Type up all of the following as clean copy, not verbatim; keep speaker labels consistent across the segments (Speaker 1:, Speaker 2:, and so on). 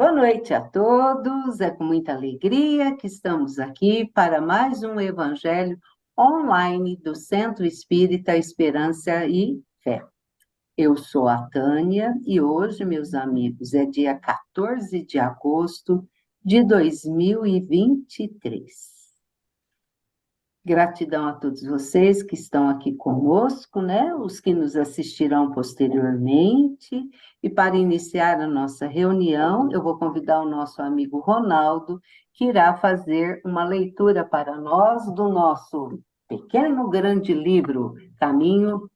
Speaker 1: Boa noite a todos. É com muita alegria que estamos aqui para mais um Evangelho online do Centro Espírita Esperança e Fé. Eu sou a Tânia e hoje, meus amigos, é dia 14 de agosto de 2023. Gratidão a todos vocês que estão aqui conosco, né? Os que nos assistirão posteriormente. E para iniciar a nossa reunião, eu vou convidar o nosso amigo Ronaldo, que irá fazer uma leitura para nós do nosso pequeno grande livro, Caminho,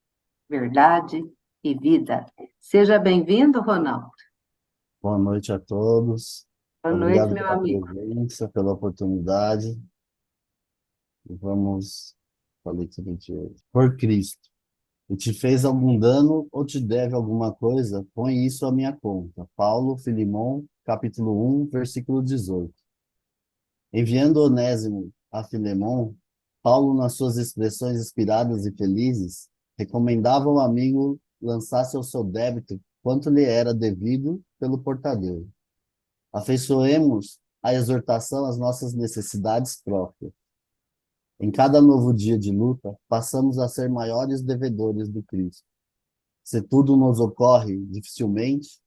Speaker 1: Verdade e Vida. Seja bem-vindo, Ronaldo.
Speaker 2: Boa noite a todos.
Speaker 1: Boa noite,
Speaker 2: Obrigado
Speaker 1: meu
Speaker 2: pela
Speaker 1: amigo.
Speaker 2: presença, pela oportunidade. E vamos para a leitura de hoje. Por Cristo. E te fez algum dano ou te deve alguma coisa? Põe isso à minha conta. Paulo, Filimão, capítulo 1, versículo 18. Enviando Onésimo a Filemão, Paulo, nas suas expressões inspiradas e felizes, recomendava ao amigo lançasse ao seu débito quanto lhe era devido pelo portador. Afeiçoemos a exortação às nossas necessidades próprias. Em cada novo dia de luta, passamos a ser maiores devedores do Cristo. Se tudo nos ocorre dificilmente,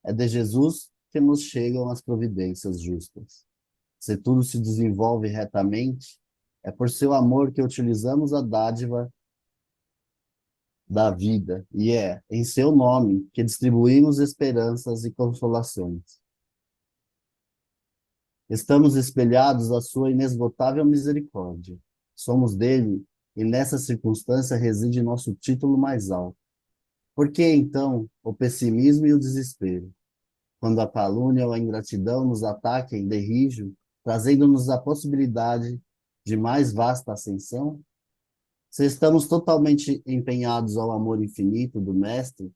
Speaker 2: é de Jesus que nos chegam as providências justas. Se tudo se desenvolve retamente, é por seu amor que utilizamos a dádiva da vida, e é em seu nome que distribuímos esperanças e consolações. Estamos espelhados à sua inesgotável misericórdia. Somos dele, e nessa circunstância reside nosso título mais alto. Por que, então, o pessimismo e o desespero? Quando a calúnia ou a ingratidão nos ataquem de rijo, trazendo-nos a possibilidade de mais vasta ascensão? Se estamos totalmente empenhados ao amor infinito do Mestre,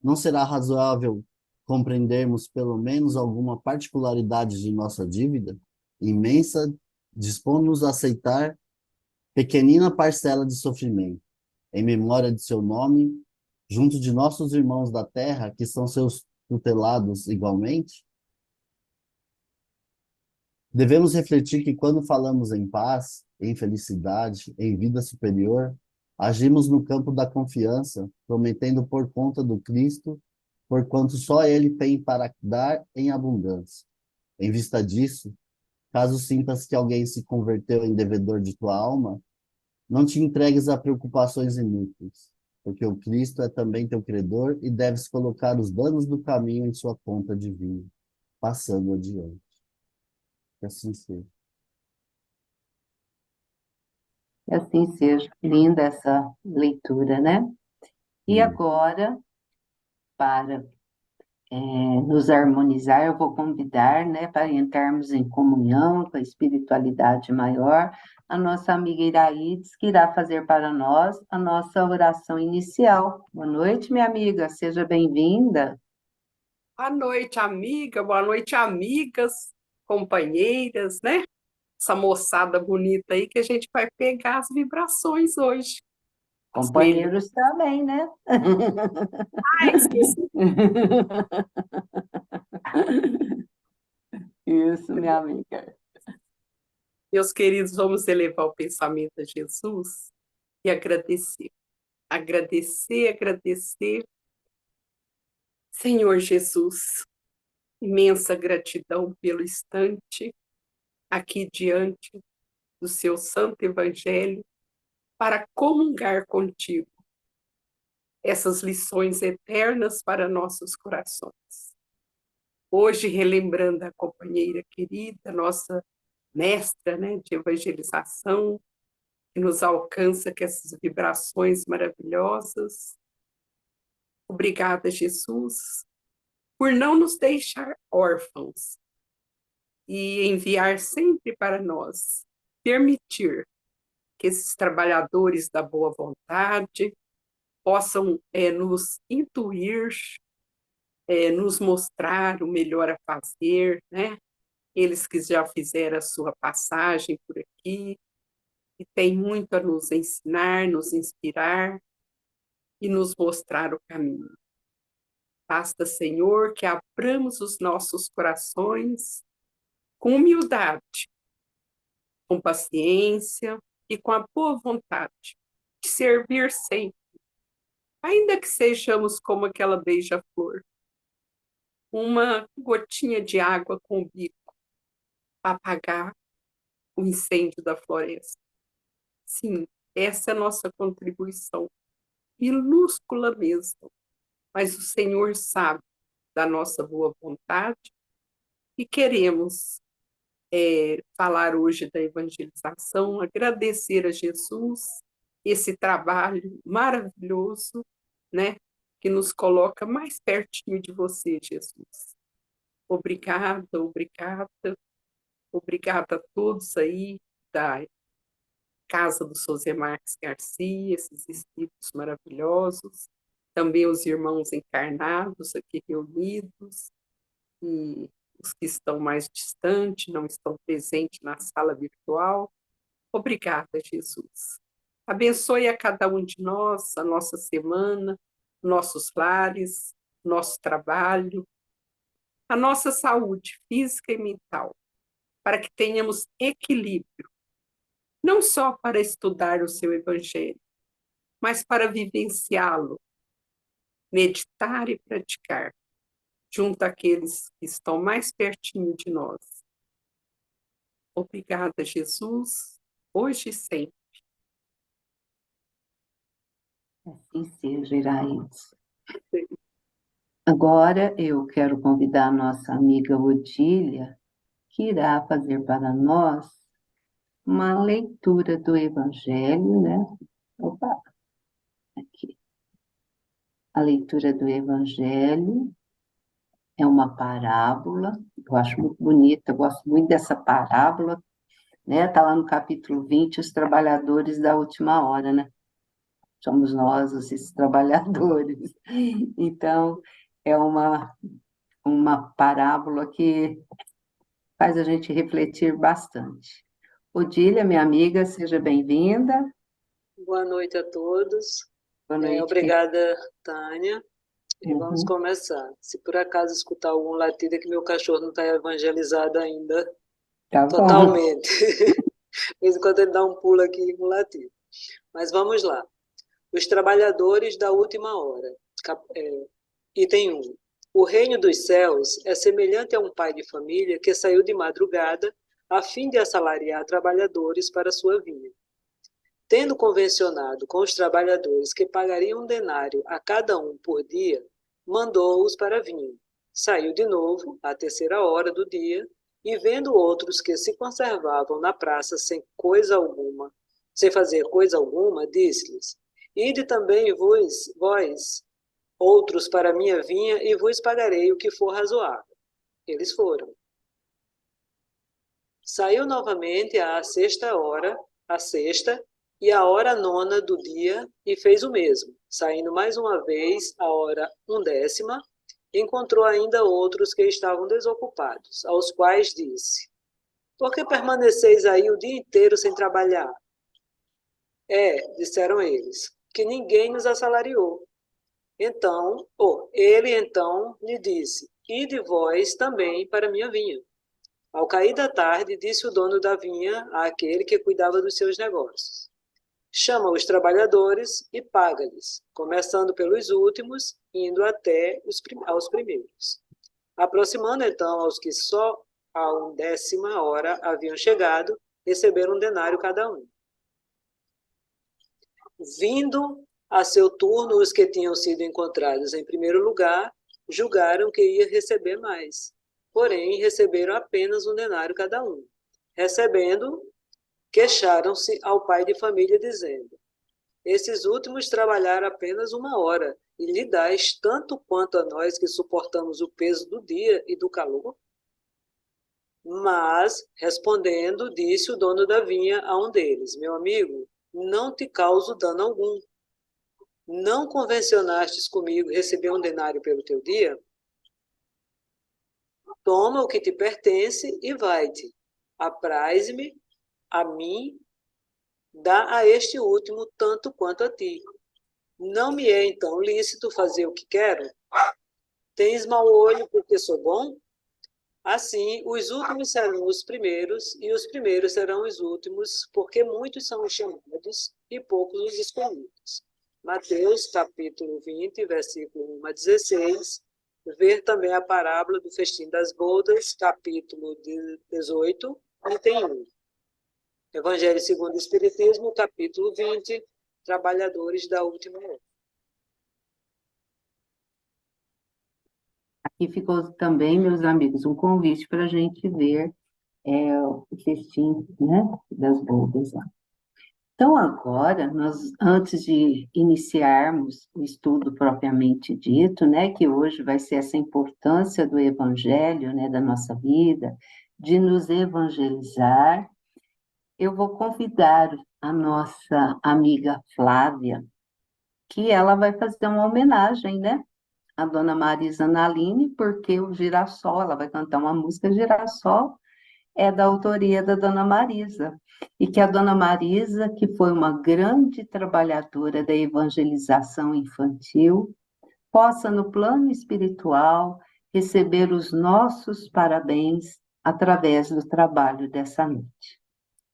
Speaker 2: não será razoável compreendermos pelo menos alguma particularidade de nossa dívida? Imensa, dispomos a aceitar pequenina parcela de sofrimento, em memória de seu nome, junto de nossos irmãos da terra, que são seus tutelados igualmente? Devemos refletir que quando falamos em paz, em felicidade, em vida superior, agimos no campo da confiança, prometendo por conta do Cristo, porquanto só Ele tem para dar em abundância. Em vista disso, caso sintas que alguém se converteu em devedor de tua alma, não te entregues a preocupações inúteis, porque o Cristo é também teu credor e deves colocar os danos do caminho em sua conta divina, passando adiante. Que assim seja.
Speaker 1: Que assim seja. Linda essa leitura, né? E
Speaker 2: Hum.
Speaker 1: agora, para nos harmonizar, eu vou convidar, né, para entrarmos em comunhão com a espiritualidade maior, a nossa amiga Iraídes, que irá fazer para nós a nossa oração inicial. Boa noite, minha amiga, seja bem-vinda.
Speaker 3: Boa noite, amiga. Boa noite, amigas, companheiras, né? Essa moçada bonita aí que a gente vai pegar as vibrações hoje. As melhores.
Speaker 1: Companheiros também, né?
Speaker 3: Esqueci.
Speaker 1: Isso, minha amiga.
Speaker 3: Meus queridos, vamos elevar o pensamento a Jesus e agradecer. Agradecer, agradecer. Senhor Jesus, imensa gratidão pelo instante aqui diante do seu santo evangelho para comungar contigo essas lições eternas para nossos corações. Hoje, relembrando a companheira querida, nossa mestra, né, de evangelização, que nos alcança com essas vibrações maravilhosas. Obrigada, Jesus, por não nos deixar órfãos e enviar sempre para nós, permitir que esses trabalhadores da boa vontade possam nos intuir, nos mostrar o melhor a fazer, né? Eles que já fizeram a sua passagem por aqui e têm muito a nos ensinar, nos inspirar e nos mostrar o caminho. Basta, Senhor, que abramos os nossos corações com humildade, com paciência e com a boa vontade de servir sempre, ainda que sejamos como aquela beija-flor, uma gotinha de água com o bico para apagar o incêndio da floresta. Sim, essa é a nossa contribuição, minúscula mesmo, mas o Senhor sabe da nossa boa vontade e queremos falar hoje da evangelização, agradecer a Jesus esse trabalho maravilhoso, né, que nos coloca mais pertinho de você, Jesus. Obrigada, obrigada, obrigada a todos aí da Casa do José Marques Garcia, esses espíritos maravilhosos, também os irmãos encarnados aqui reunidos, e os que estão mais distantes, não estão presentes na sala virtual. Obrigada, Jesus. Abençoe a cada um de nós, a nossa semana, nossos lares, nosso trabalho, a nossa saúde física e mental, para que tenhamos equilíbrio, não só para estudar o seu Evangelho, mas para vivenciá-lo, meditar e praticar, junto àqueles que estão mais pertinho de nós. Obrigada, Jesus, hoje e sempre.
Speaker 1: Assim seja, Iraídes. Agora eu quero convidar a nossa amiga Odília, que irá fazer para nós uma leitura do Evangelho, né? Opa, aqui. A leitura do Evangelho é uma parábola, eu acho muito bonita, eu gosto muito dessa parábola, né? Está lá no capítulo 20, os trabalhadores da última hora, né? Somos nós, esses trabalhadores. Então, é uma parábola que faz a gente refletir bastante. Odília, minha amiga, seja bem-vinda.
Speaker 4: Boa noite a todos.
Speaker 1: Boa noite.
Speaker 4: Obrigada, Tânia. E vamos
Speaker 1: Uhum.
Speaker 4: começar. Se por acaso escutar algum latido, é que meu cachorro não está evangelizado ainda
Speaker 1: Tá bom.
Speaker 4: totalmente. De vez em quando ele dá um pulo aqui com latido. Mas vamos lá. Os trabalhadores da última hora. Item 1. O reino dos céus é semelhante a um pai de família que saiu de madrugada a fim de assalariar trabalhadores para sua vinha. Tendo convencionado com os trabalhadores que pagariam um denário a cada um por dia, mandou-os para a vinha. Saiu de novo, à terceira hora do dia, e vendo outros que se conservavam na praça sem fazer coisa alguma, disse-lhes: Ide também vós, outros para a minha vinha, e vos pagarei o que for razoável. Eles foram. Saiu novamente à sexta, e a hora nona do dia, e fez o mesmo. Saindo mais uma vez, à hora 1ª, encontrou ainda outros que estavam desocupados, aos quais disse: Por que permaneceis aí o dia inteiro sem trabalhar? Disseram eles, que ninguém nos assalariou. Ele então lhe disse: Ide vós também para minha vinha. Ao cair da tarde, disse o dono da vinha àquele que cuidava dos seus negócios: Chama os trabalhadores e paga-lhes, começando pelos últimos, indo até aos primeiros. Aproximando então aos que só à 1ª hora haviam chegado, receberam um denário cada um. Vindo a seu turno os que tinham sido encontrados em primeiro lugar, julgaram que ia receber mais. Porém, receberam apenas um denário cada um. Recebendo, queixaram-se ao pai de família, dizendo: Esses últimos trabalharam apenas 1 hora, e lhe dás tanto quanto a nós que suportamos o peso do dia e do calor? Mas, respondendo, disse o dono da vinha a um deles: Meu amigo, não te causo dano algum. Não convencionastes comigo receber um denário pelo teu dia? Toma o que te pertence e vai-te. Apraz-me a mim, dá a este último tanto quanto a ti. Não me é, então, lícito fazer o que quero? Tens mau olho porque sou bom? Assim, os últimos serão os primeiros, e os primeiros serão os últimos, porque muitos são os chamados e poucos os escolhidos. Mateus, capítulo 20, versículo 1 a 16. Ver também a parábola do festim das bodas, capítulo 18, item 1. Evangelho segundo o Espiritismo, capítulo 20, Trabalhadores da Última Hora.
Speaker 1: Aqui ficou também, meus amigos, um convite para a gente ver o festim, né, das bodas lá. Então, agora, antes de iniciarmos o estudo propriamente dito, né, que hoje vai ser essa importância do evangelho, né, da nossa vida, de nos evangelizar, eu vou convidar a nossa amiga Flávia, que ela vai fazer uma homenagem, né, à dona Marisa Naline, porque o Girassol, ela vai cantar uma música Girassol, é da autoria da Dona Marisa, e que a Dona Marisa, que foi uma grande trabalhadora da evangelização infantil, possa, no plano espiritual, receber os nossos parabéns através do trabalho dessa noite.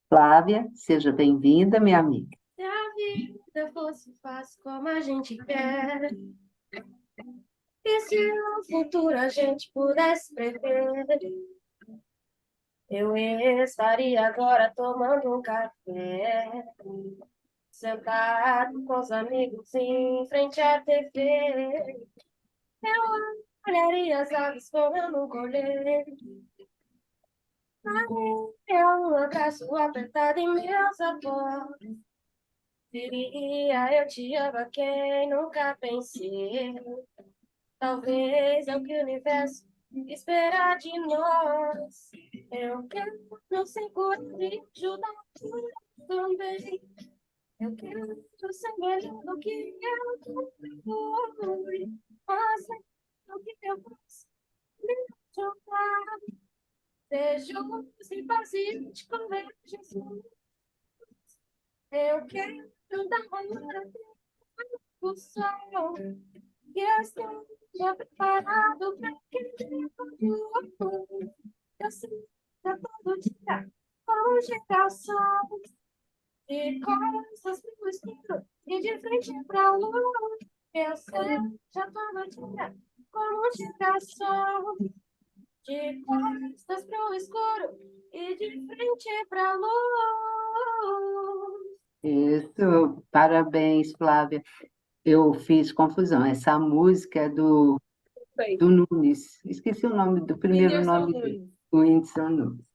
Speaker 1: Flávia, seja bem-vinda, minha amiga.
Speaker 5: Se a vida fosse fácil como a gente quer, e se no futuro a gente pudesse prever, eu estaria agora tomando um café, sentado com os amigos em frente à TV. Eu olharia as aves voando no colher, daria um abraço apertado em meus avós. Diria eu te amo a quem nunca pensei. Talvez é o que o universo espera de nós. Eu quero não ser coragem, ajudar também. Eu quero ser melhor do que eu fui. Mas é o que eu posso me ajudar. Seja sem paciente com Jesus. Eu quero dar valor ao sol. E eu estou já preparado para aquele futuro. Eu sinto todo dia como chegar o sol. De costas pro escuro e de frente pra lua. Eu sei já todo dia como chegar o sol. De costas pro escuro e de frente pra luz.
Speaker 1: Isso, parabéns, Flávia. Eu fiz confusão. Essa música é do
Speaker 3: Bem,
Speaker 1: Nunes. Esqueci o nome do primeiro
Speaker 3: Whindersson
Speaker 1: nome dele.
Speaker 3: Nunes.
Speaker 1: O Whindersson Nunes.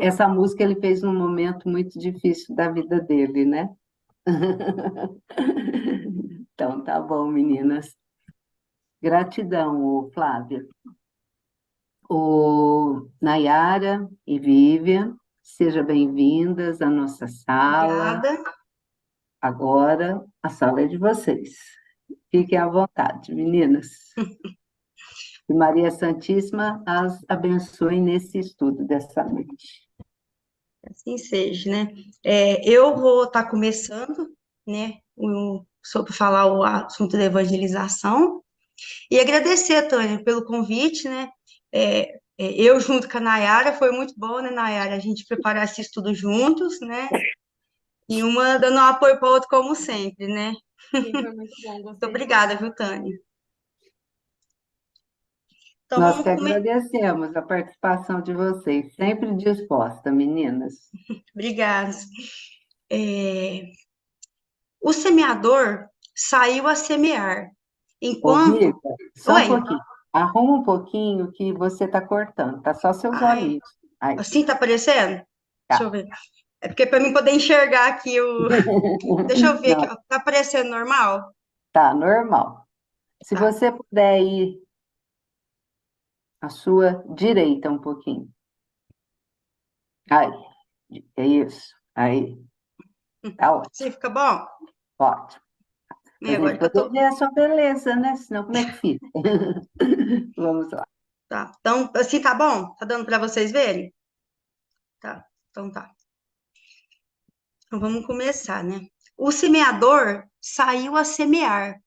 Speaker 1: Essa música ele fez num momento muito difícil da vida dele, né? Então, tá bom, meninas. Gratidão, ô, Flávia. O Nayara e Vivian, sejam bem-vindas à nossa sala.
Speaker 5: Obrigada.
Speaker 1: Agora, a sala é de vocês. Fiquem à vontade, meninas. Que Maria Santíssima as abençoe nesse estudo dessa noite.
Speaker 5: Assim seja, né? Eu vou estar começando, né, sobre falar o assunto da evangelização e agradecer, Tânia, pelo convite, né? Eu junto com a Nayara, foi muito bom, né, Nayara, a gente preparar esse estudo juntos, né? E uma dando um apoio para o outro, como sempre, né?
Speaker 3: Sim, foi muito bom,
Speaker 5: Muito
Speaker 3: gostei.
Speaker 5: obrigada, viu, Tânia? Então,
Speaker 1: Nós
Speaker 5: vamos
Speaker 1: que
Speaker 5: começar.
Speaker 1: agradecemos a participação de vocês, sempre disposta, meninas.
Speaker 5: Obrigada. O semeador saiu a semear,
Speaker 1: Ô,
Speaker 5: enquanto...
Speaker 1: Rita, só um
Speaker 5: Oi,
Speaker 1: pouquinho. Arruma um pouquinho que você está cortando, tá só seus
Speaker 5: ai,
Speaker 1: olhinhos. Aí,
Speaker 5: assim tá aparecendo? Deixa eu
Speaker 1: tá.
Speaker 5: ver. É porque para mim poder enxergar aqui o... Deixa eu ver aqui,
Speaker 1: Não,
Speaker 5: ó. Tá aparecendo normal?
Speaker 1: tá normal. Se
Speaker 5: Tá.
Speaker 1: você puder ir à sua direita um pouquinho. Aí, é isso. Aí, tá ótimo.
Speaker 5: Sim, fica bom?
Speaker 1: Ótimo. Pra
Speaker 5: Agora
Speaker 1: gente
Speaker 5: que eu
Speaker 1: poder
Speaker 5: tô...
Speaker 1: ver a sua beleza, né? Senão, como é que fica? Vamos lá.
Speaker 5: Tá. Então, assim tá bom? Tá dando para vocês verem? Tá. Então tá. Então vamos começar, né? O semeador saiu a semear,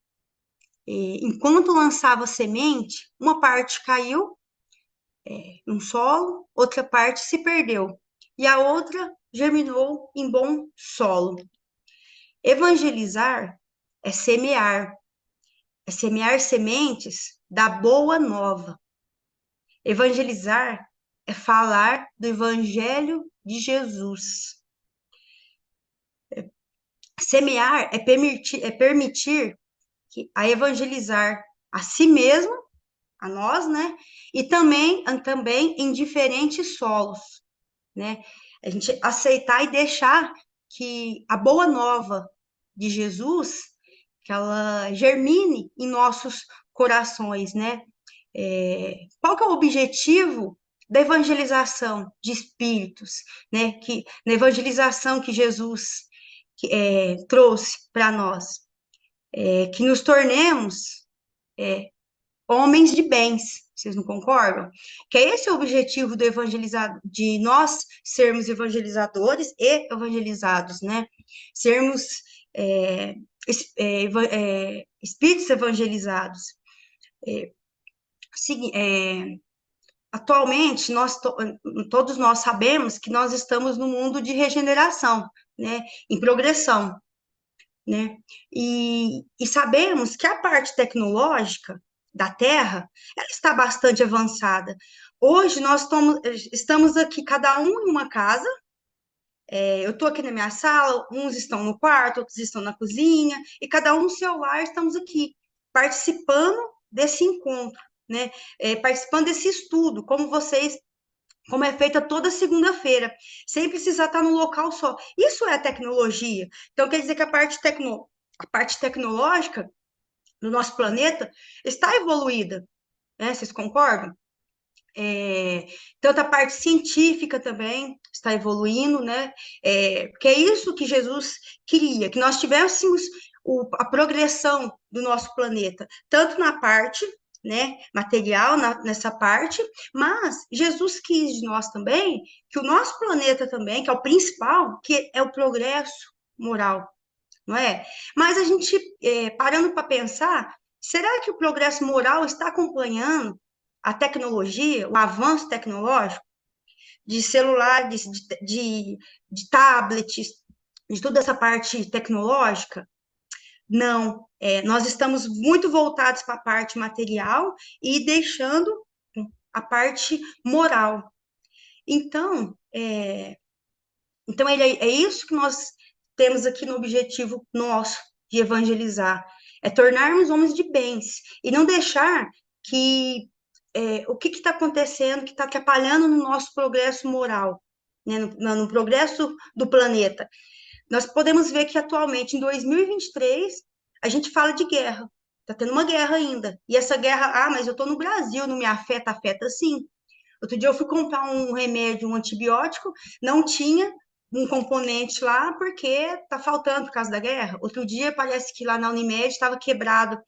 Speaker 6: enquanto lançava semente, uma parte caiu no solo, outra parte se perdeu, e a outra germinou em bom solo. Evangelizar é semear sementes da boa nova. Evangelizar é falar do Evangelho de Jesus. Semear é permitir a evangelizar a si mesmo, a nós, né? E também em diferentes solos, né? A gente aceitar e deixar que a boa nova de Jesus, que ela germine em nossos corações, né? Qual que é o objetivo da evangelização de espíritos, né? Na evangelização que Jesus trouxe para nós, que nos tornemos homens de bens. Vocês não concordam? Que é esse o objetivo do evangelizado, de nós sermos evangelizadores e evangelizados, né? Sermos espíritos evangelizados. Atualmente, todos nós sabemos que nós estamos num mundo de regeneração, né? Em progressão, né? E sabemos que a parte tecnológica da Terra, ela está bastante avançada. Hoje nós estamos aqui, cada um em uma casa. Eu estou aqui na minha sala, uns estão no quarto, outros estão na cozinha, e cada um no seu lar, estamos aqui, participando desse encontro, né? Participando desse estudo, como é feita toda segunda-feira, sem precisar estar no local só. Isso é a tecnologia. Então, quer dizer que a parte tecnológica do nosso planeta está evoluída, né? Vocês concordam? Tanto a parte científica também está evoluindo, né? Porque é isso que Jesus queria, que nós tivéssemos a progressão do nosso planeta, tanto na parte, né, material, nessa parte, mas Jesus quis de nós também que o nosso planeta também, que é o principal, que é o progresso moral, não é? Mas a gente, parando para pensar, será que o progresso moral está acompanhando a tecnologia, o avanço tecnológico, de celular, de tablets, de toda essa parte tecnológica? Não, nós estamos muito voltados para a parte material e deixando a parte moral. Então, é isso que nós temos aqui no objetivo nosso de evangelizar, é tornarmos homens de bens e não deixar que o que está acontecendo, que está atrapalhando no nosso progresso moral, né, no progresso do planeta. Nós podemos ver que atualmente, em 2023, a gente fala de guerra. Está tendo uma guerra ainda. E essa guerra, mas eu estou no Brasil, não me afeta? Afeta sim. Outro dia eu fui comprar um remédio, um antibiótico, não tinha um componente lá porque está faltando por causa da guerra. Outro dia parece que lá na Unimed estava quebrado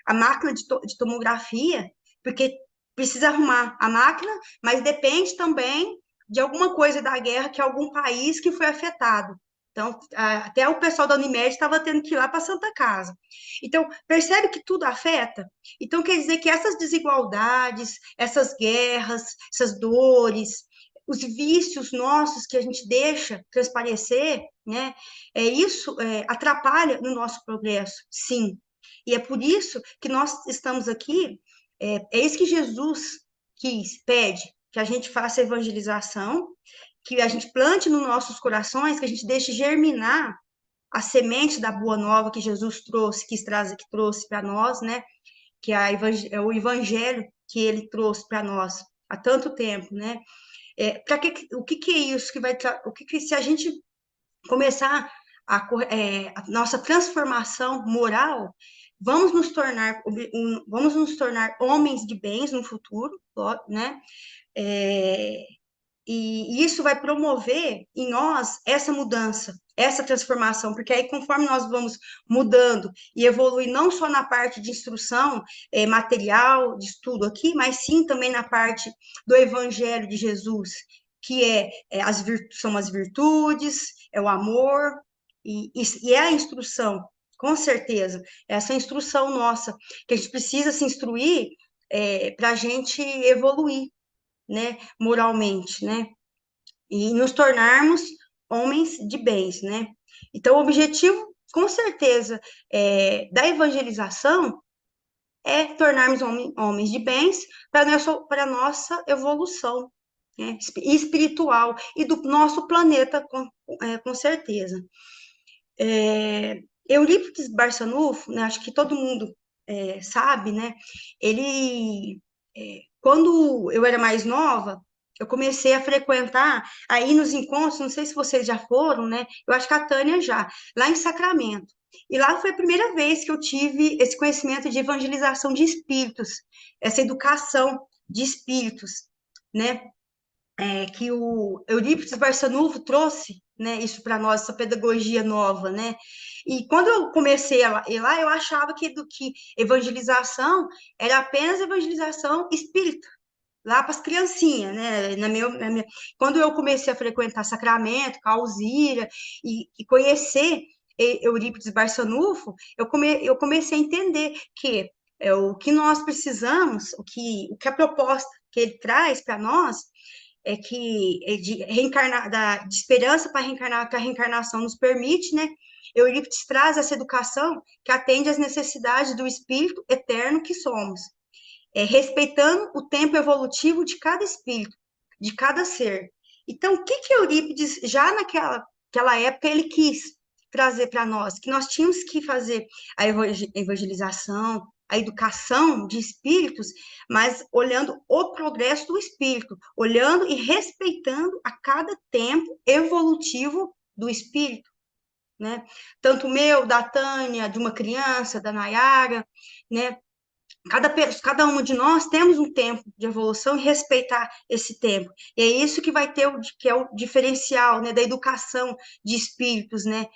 Speaker 6: a máquina de tomografia, porque precisa arrumar a máquina, mas depende também de alguma coisa da guerra, que é algum país que foi afetado. Então, até o pessoal da Unimed estava tendo que ir lá para a Santa Casa. Então, percebe que tudo afeta? Então, quer dizer que essas desigualdades, essas guerras, essas dores, os vícios nossos que a gente deixa transparecer, né? Isso atrapalha no nosso progresso, sim. E é por isso que nós estamos aqui, é isso que Jesus pede, que a gente faça evangelização, que a gente plante nos nossos corações, que a gente deixe germinar a semente da boa nova que Jesus trouxe, que trouxe para nós, né? Que é o evangelho que ele trouxe para nós há tanto tempo, né? O que é isso que vai... se a gente começar a nossa transformação moral, vamos nos tornar homens de bens no futuro, né? E isso vai promover em nós essa mudança, essa transformação, porque aí conforme nós vamos mudando e evoluir não só na parte de instrução material, de estudo aqui, mas sim também na parte do Evangelho de Jesus, que são as virtudes, é o amor, e é a instrução com certeza. Essa é a instrução nossa, que a gente precisa se instruir para a gente evoluir, né, moralmente, né, e nos tornarmos homens de bens, né. Então, o objetivo, com certeza, da evangelização é tornarmos homens de bens para a nossa evolução, né, espiritual e do nosso planeta, com certeza. Eurípides Barçanufo, né, acho que todo mundo sabe, né, ele, quando eu era mais nova, eu comecei a frequentar, aí nos encontros, não sei se vocês já foram, né, eu acho que a Tânia já, lá em Sacramento. E lá foi a primeira vez que eu tive esse conhecimento de evangelização de espíritos, essa educação de espíritos, né, que o Eurípides Barçanufo trouxe, né, isso para nós, essa pedagogia nova, né? E quando eu comecei a ir lá, eu achava que evangelização era apenas evangelização espírita, lá para as criancinhas, né? Quando eu comecei a frequentar Sacramento, Calzira, e conhecer Eurípides Barçanufo, eu comecei a entender que o que nós precisamos, o que a proposta que ele traz para nós, de reencarnar, de esperança para reencarnar, que a reencarnação nos permite, né? Eurípides traz essa educação que atende às necessidades do espírito eterno que somos, respeitando o tempo evolutivo de cada espírito, de cada ser. Então, o que Eurípides, já naquela época, ele quis trazer para nós? Que nós tínhamos que fazer a evangelização, a educação de espíritos, mas olhando o progresso do espírito, olhando e respeitando a cada tempo evolutivo do espírito, né? Tanto o meu, da Tânia, de uma criança, da Nayara, né? Cada um de nós temos um tempo de evolução e respeitar esse tempo. E é isso que vai ter, que é o diferencial, né, da educação de espíritos, né,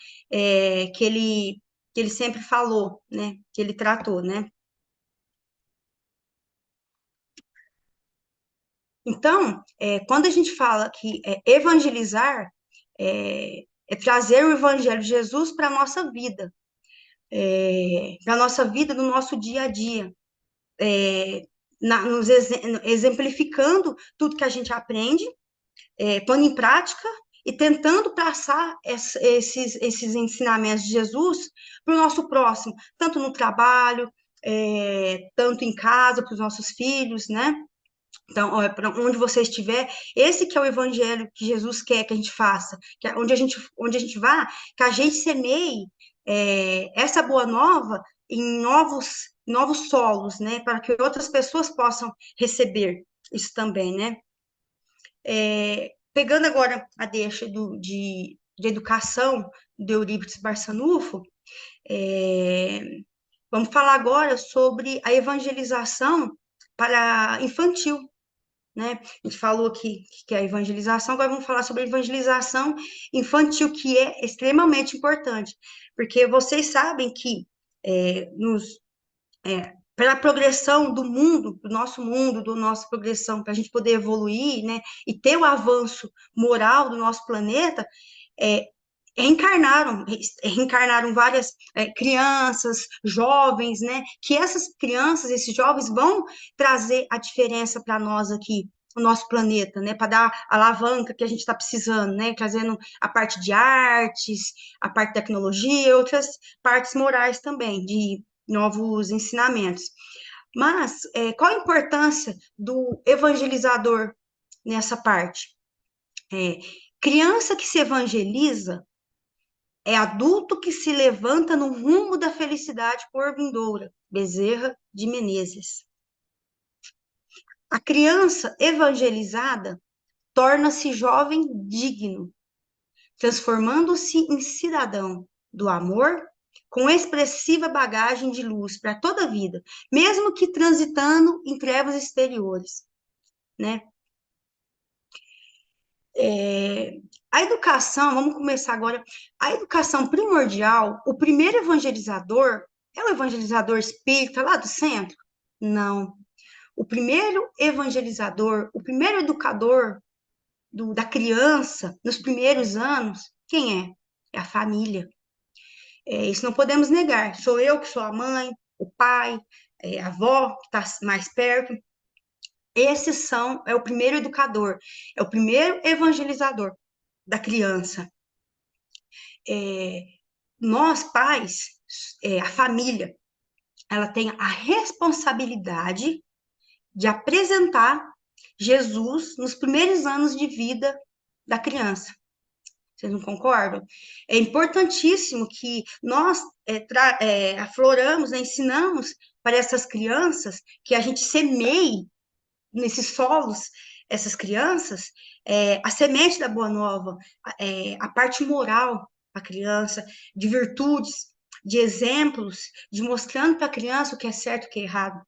Speaker 6: que ele sempre falou, né, que ele tratou, né. Então, quando a gente fala que evangelizar, é trazer o evangelho de Jesus para a nossa vida, para a nossa vida, no nosso dia a dia, nos exemplificando tudo que a gente aprende, pondo em prática e tentando passar esses ensinamentos de Jesus para o nosso próximo, tanto no trabalho, tanto em casa, para os nossos filhos, né? Então, para onde você estiver, esse que é o evangelho que Jesus quer que a gente faça, que é onde a gente vá, que a gente semeie essa boa nova em novos solos, né, para que outras pessoas possam receber isso também, né. Pegando agora a deixa de educação de Eurípides Barçanufo, vamos falar agora sobre a evangelização para infantil, né? A gente falou que é a evangelização, agora vamos falar sobre a evangelização infantil, que é extremamente importante, porque vocês sabem que pela progressão do mundo, do nossa progressão, para a gente poder evoluir, né, e ter o avanço moral do nosso planeta, reencarnaram várias crianças, jovens, né? Que essas crianças, esses jovens vão trazer a diferença para nós aqui, no nosso planeta, né? Para dar a alavanca que a gente está precisando, né? Trazendo a parte de artes, a parte de tecnologia, e outras partes morais também, de novos ensinamentos. Mas qual a importância do evangelizador nessa parte? Criança que se evangeliza é adulto que se levanta no rumo da felicidade por vindoura. Bezerra de Menezes. A criança evangelizada torna-se jovem digno, transformando-se em cidadão do amor, com expressiva bagagem de luz para toda a vida, mesmo que transitando em trevas exteriores, né? A educação, vamos começar agora, a educação primordial, o primeiro evangelizador, é o evangelizador espírita lá do centro? Não. O primeiro evangelizador, o primeiro educador da criança, nos primeiros anos, quem é? É a família. Isso não podemos negar. Sou eu que sou a mãe, o pai, a avó que está mais perto. É o primeiro educador, é o primeiro evangelizador da criança. Nós, pais, a família, ela tem a responsabilidade de apresentar Jesus nos primeiros anos de vida da criança. Vocês não concordam? É importantíssimo que nós afloramos, né, ensinamos para essas crianças que a gente semeie nesses solos essas crianças a semente da Boa Nova, a parte moral da criança, de virtudes, de exemplos, de mostrando para a criança o que é certo e o que é errado.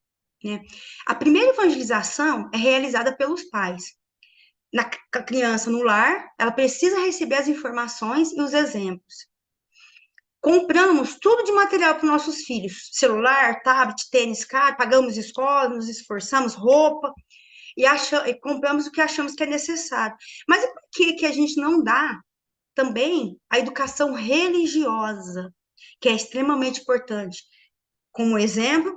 Speaker 6: Né? A primeira evangelização é realizada pelos pais. A criança no lar, ela precisa receber as informações e os exemplos. Compramos tudo de material para os nossos filhos, celular, tablet, tênis caro, pagamos escola, nos esforçamos, roupa, e compramos o que achamos que é necessário. Mas por que a gente não dá também a educação religiosa, que é extremamente importante? Como exemplo,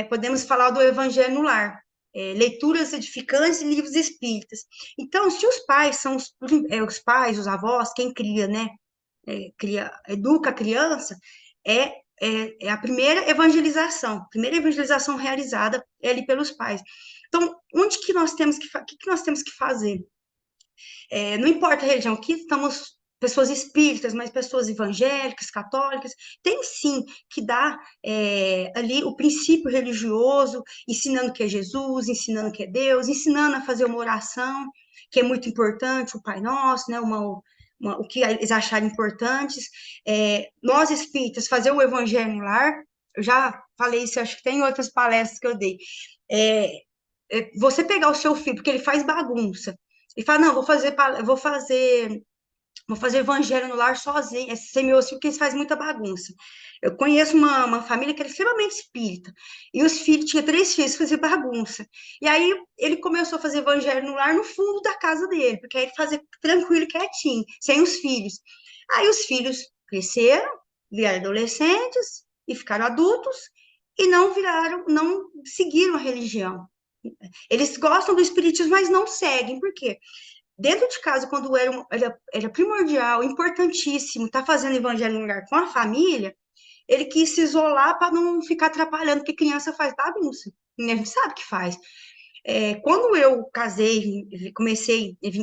Speaker 6: podemos falar do Evangelho no Lar, leituras edificantes e livros espíritas. Então, se os pais são os pais, os avós, quem cria, né? Educa a criança, é a primeira evangelização realizada ali pelos pais. Então, onde que nós temos que nós temos que fazer? Não importa a religião, aqui estamos pessoas espíritas, mas pessoas evangélicas, católicas, tem sim que dar ali o princípio religioso, ensinando que é Jesus, ensinando que é Deus, ensinando a fazer uma oração, que é muito importante, o Pai Nosso, né, o que eles acharem importantes. Nós espíritas, fazer o evangelho no lar, eu já falei isso, acho que tem outras palestras que eu dei. Você pegar o seu filho, porque ele faz bagunça, e fala, não, vou fazer evangelho no lar sozinho, sem meus filhos, porque eles fazem muita bagunça. Eu conheço uma família que era extremamente espírita, e os filhos, tinha 3 filhos, faziam bagunça. E aí ele começou a fazer evangelho no lar no fundo da casa dele, porque aí ele fazia tranquilo, quietinho, sem os filhos. Aí os filhos cresceram, viraram adolescentes, e ficaram adultos, e não seguiram a religião. Eles gostam do espiritismo, mas não seguem. Por quê? Dentro de casa, quando era primordial, importantíssimo, estar fazendo evangelho no lugar com a família, ele quis se isolar para não ficar atrapalhando, porque criança faz bagunça. Né? A gente sabe que faz. Quando eu casei,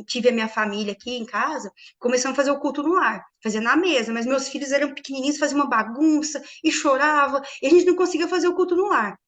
Speaker 6: tive a minha família aqui em casa, começamos a fazer o culto no lar, fazer na mesa, mas meus filhos eram pequenininhos, faziam uma bagunça e chorava, e a gente não conseguia fazer o culto no lar.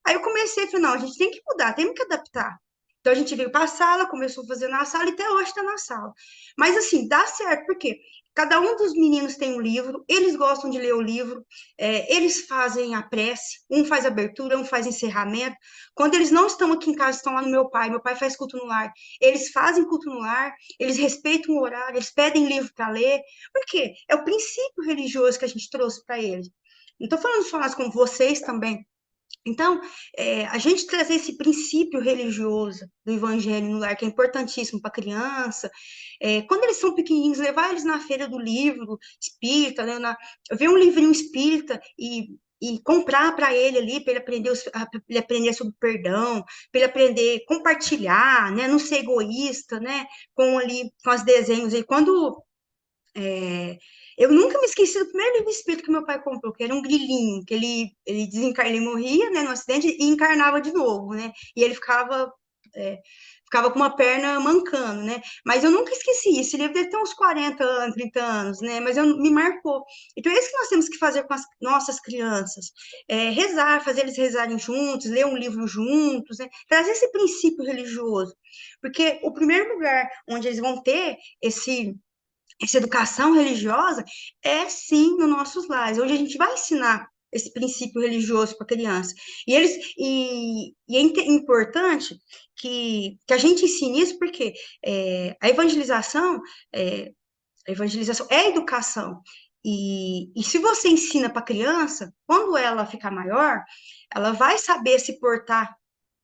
Speaker 6: Aí eu comecei, falei, não, a gente tem que mudar, tem que adaptar. Então a gente veio para a sala, começou a fazer na sala e até hoje está na sala. Mas assim, dá certo, porque cada um dos meninos tem um livro, eles gostam de ler o livro, eles fazem a prece, um faz abertura, um faz encerramento. Quando eles não estão aqui em casa, estão lá no meu pai faz culto no lar, eles fazem culto no lar, eles respeitam o horário, eles pedem livro para ler. Por quê? É o princípio religioso que a gente trouxe para eles. Não estou falando só nós, como vocês também. Então, a gente trazer esse princípio religioso do evangelho no lar, que é importantíssimo para a criança, quando eles são pequenininhos, levar eles na feira do livro espírita, né, ver um livrinho espírita e comprar para ele ali, para ele aprender sobre perdão, para ele aprender a compartilhar, né, não ser egoísta, né, com os desenhos aí. Eu nunca me esqueci do primeiro livro espírita que meu pai comprou, que era um grilinho, que ele morria, né, no acidente e encarnava de novo, né? E ele ficava com uma perna mancando, né? Mas eu nunca esqueci isso. Esse livro deve ter uns 40 anos, 30 anos, né? Mas me marcou. Então é isso que nós temos que fazer com as nossas crianças. Rezar, fazer eles rezarem juntos, ler um livro juntos, né? Trazer esse princípio religioso. Porque o primeiro lugar onde eles vão ter essa educação religiosa é sim nos nossos lares, onde a gente vai ensinar esse princípio religioso para a criança. E é importante que a gente ensine isso, porque a evangelização é educação. E se você ensina para a criança, quando ela ficar maior, ela vai saber se portar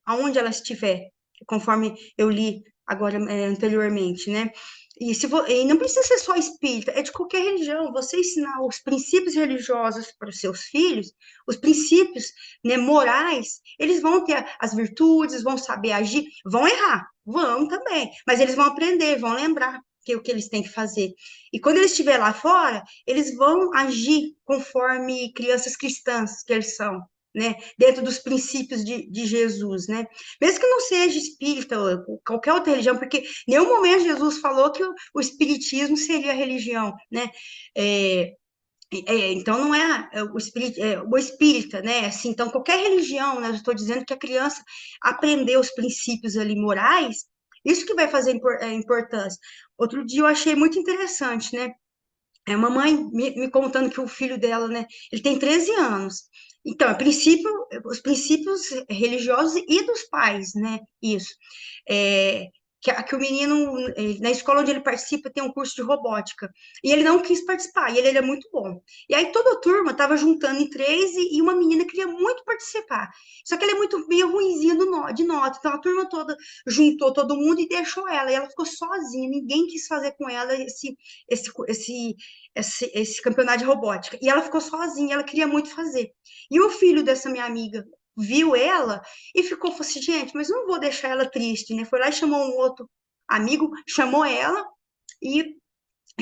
Speaker 6: aonde ela estiver, conforme eu li agora anteriormente, né? E não precisa ser só espírita, é de qualquer religião. Você ensinar os princípios religiosos para os seus filhos, os princípios, né, morais, eles vão ter as virtudes, vão saber agir, vão errar, vão também, mas eles vão aprender, vão lembrar que é o que eles têm que fazer. E quando eles estiverem lá fora, eles vão agir conforme crianças cristãs que eles são, né? Dentro dos princípios de Jesus, né? Mesmo que não seja espírita ou qualquer outra religião, porque em nenhum momento Jesus falou que o espiritismo seria religião, né? É, então não é o espírita, né? Assim, então qualquer religião, né? Eu estou dizendo que a criança aprender os princípios ali morais, isso que vai fazer importância. Outro dia eu achei muito interessante, né? É uma mãe me contando que o filho dela, né? Ele tem 13 anos. Então, os princípios religiosos e dos pais, né? Isso. É, que o menino, na escola onde ele participa, tem um curso de robótica. E ele não quis participar, e ele é muito bom. E aí toda a turma estava juntando em três, e uma menina queria muito participar. Só que ela é muito meio ruinzinha de nota. Então a turma toda juntou todo mundo e deixou ela. E ela ficou sozinha, ninguém quis fazer com ela esse campeonato de robótica. E ela ficou sozinha, ela queria muito fazer. E o filho dessa minha amiga viu ela e ficou, falou assim, gente, mas não vou deixar ela triste, né? Foi lá e chamou um outro amigo, chamou ela e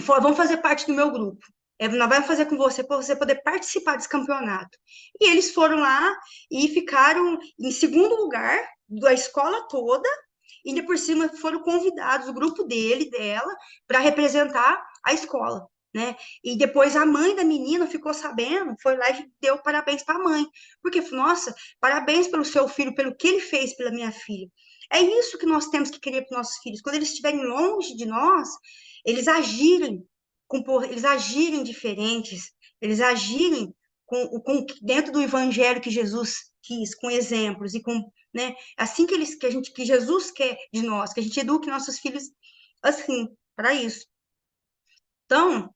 Speaker 6: falou, vamos fazer parte do meu grupo. Nós vamos fazer com você para você poder participar desse campeonato. E eles foram lá e ficaram em segundo lugar da escola toda, e ainda por cima foram convidados, o grupo dela, para representar a escola, né? E depois a mãe da menina ficou sabendo, foi lá e deu parabéns para a mãe, porque, nossa, parabéns pelo seu filho, pelo que ele fez pela minha filha. É isso que nós temos que querer para os nossos filhos. Quando eles estiverem longe de nós, eles agirem eles agirem diferentes, eles agirem dentro do evangelho que Jesus quis, com exemplos e com, né, assim que Jesus quer de nós, que a gente eduque nossos filhos assim, para isso. Então,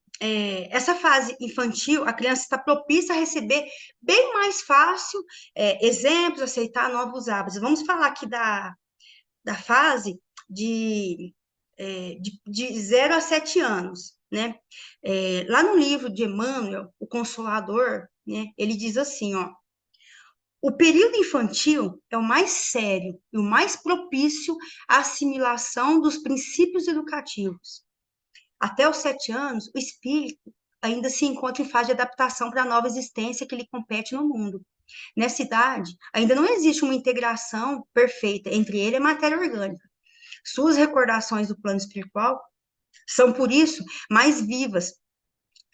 Speaker 6: essa fase infantil, a criança está propícia a receber bem mais fácil exemplos, aceitar novos hábitos. Vamos falar aqui da fase de 0 a 7 anos, né? Lá no livro de Emmanuel, o Consolador, né, ele diz assim, ó, o período infantil é o mais sério e o mais propício à assimilação dos princípios educativos. Até os 7 anos, o espírito ainda se encontra em fase de adaptação para a nova existência que lhe compete no mundo. Nessa idade, ainda não existe uma integração perfeita entre ele e a matéria orgânica. Suas recordações do plano espiritual são, por isso, mais vivas,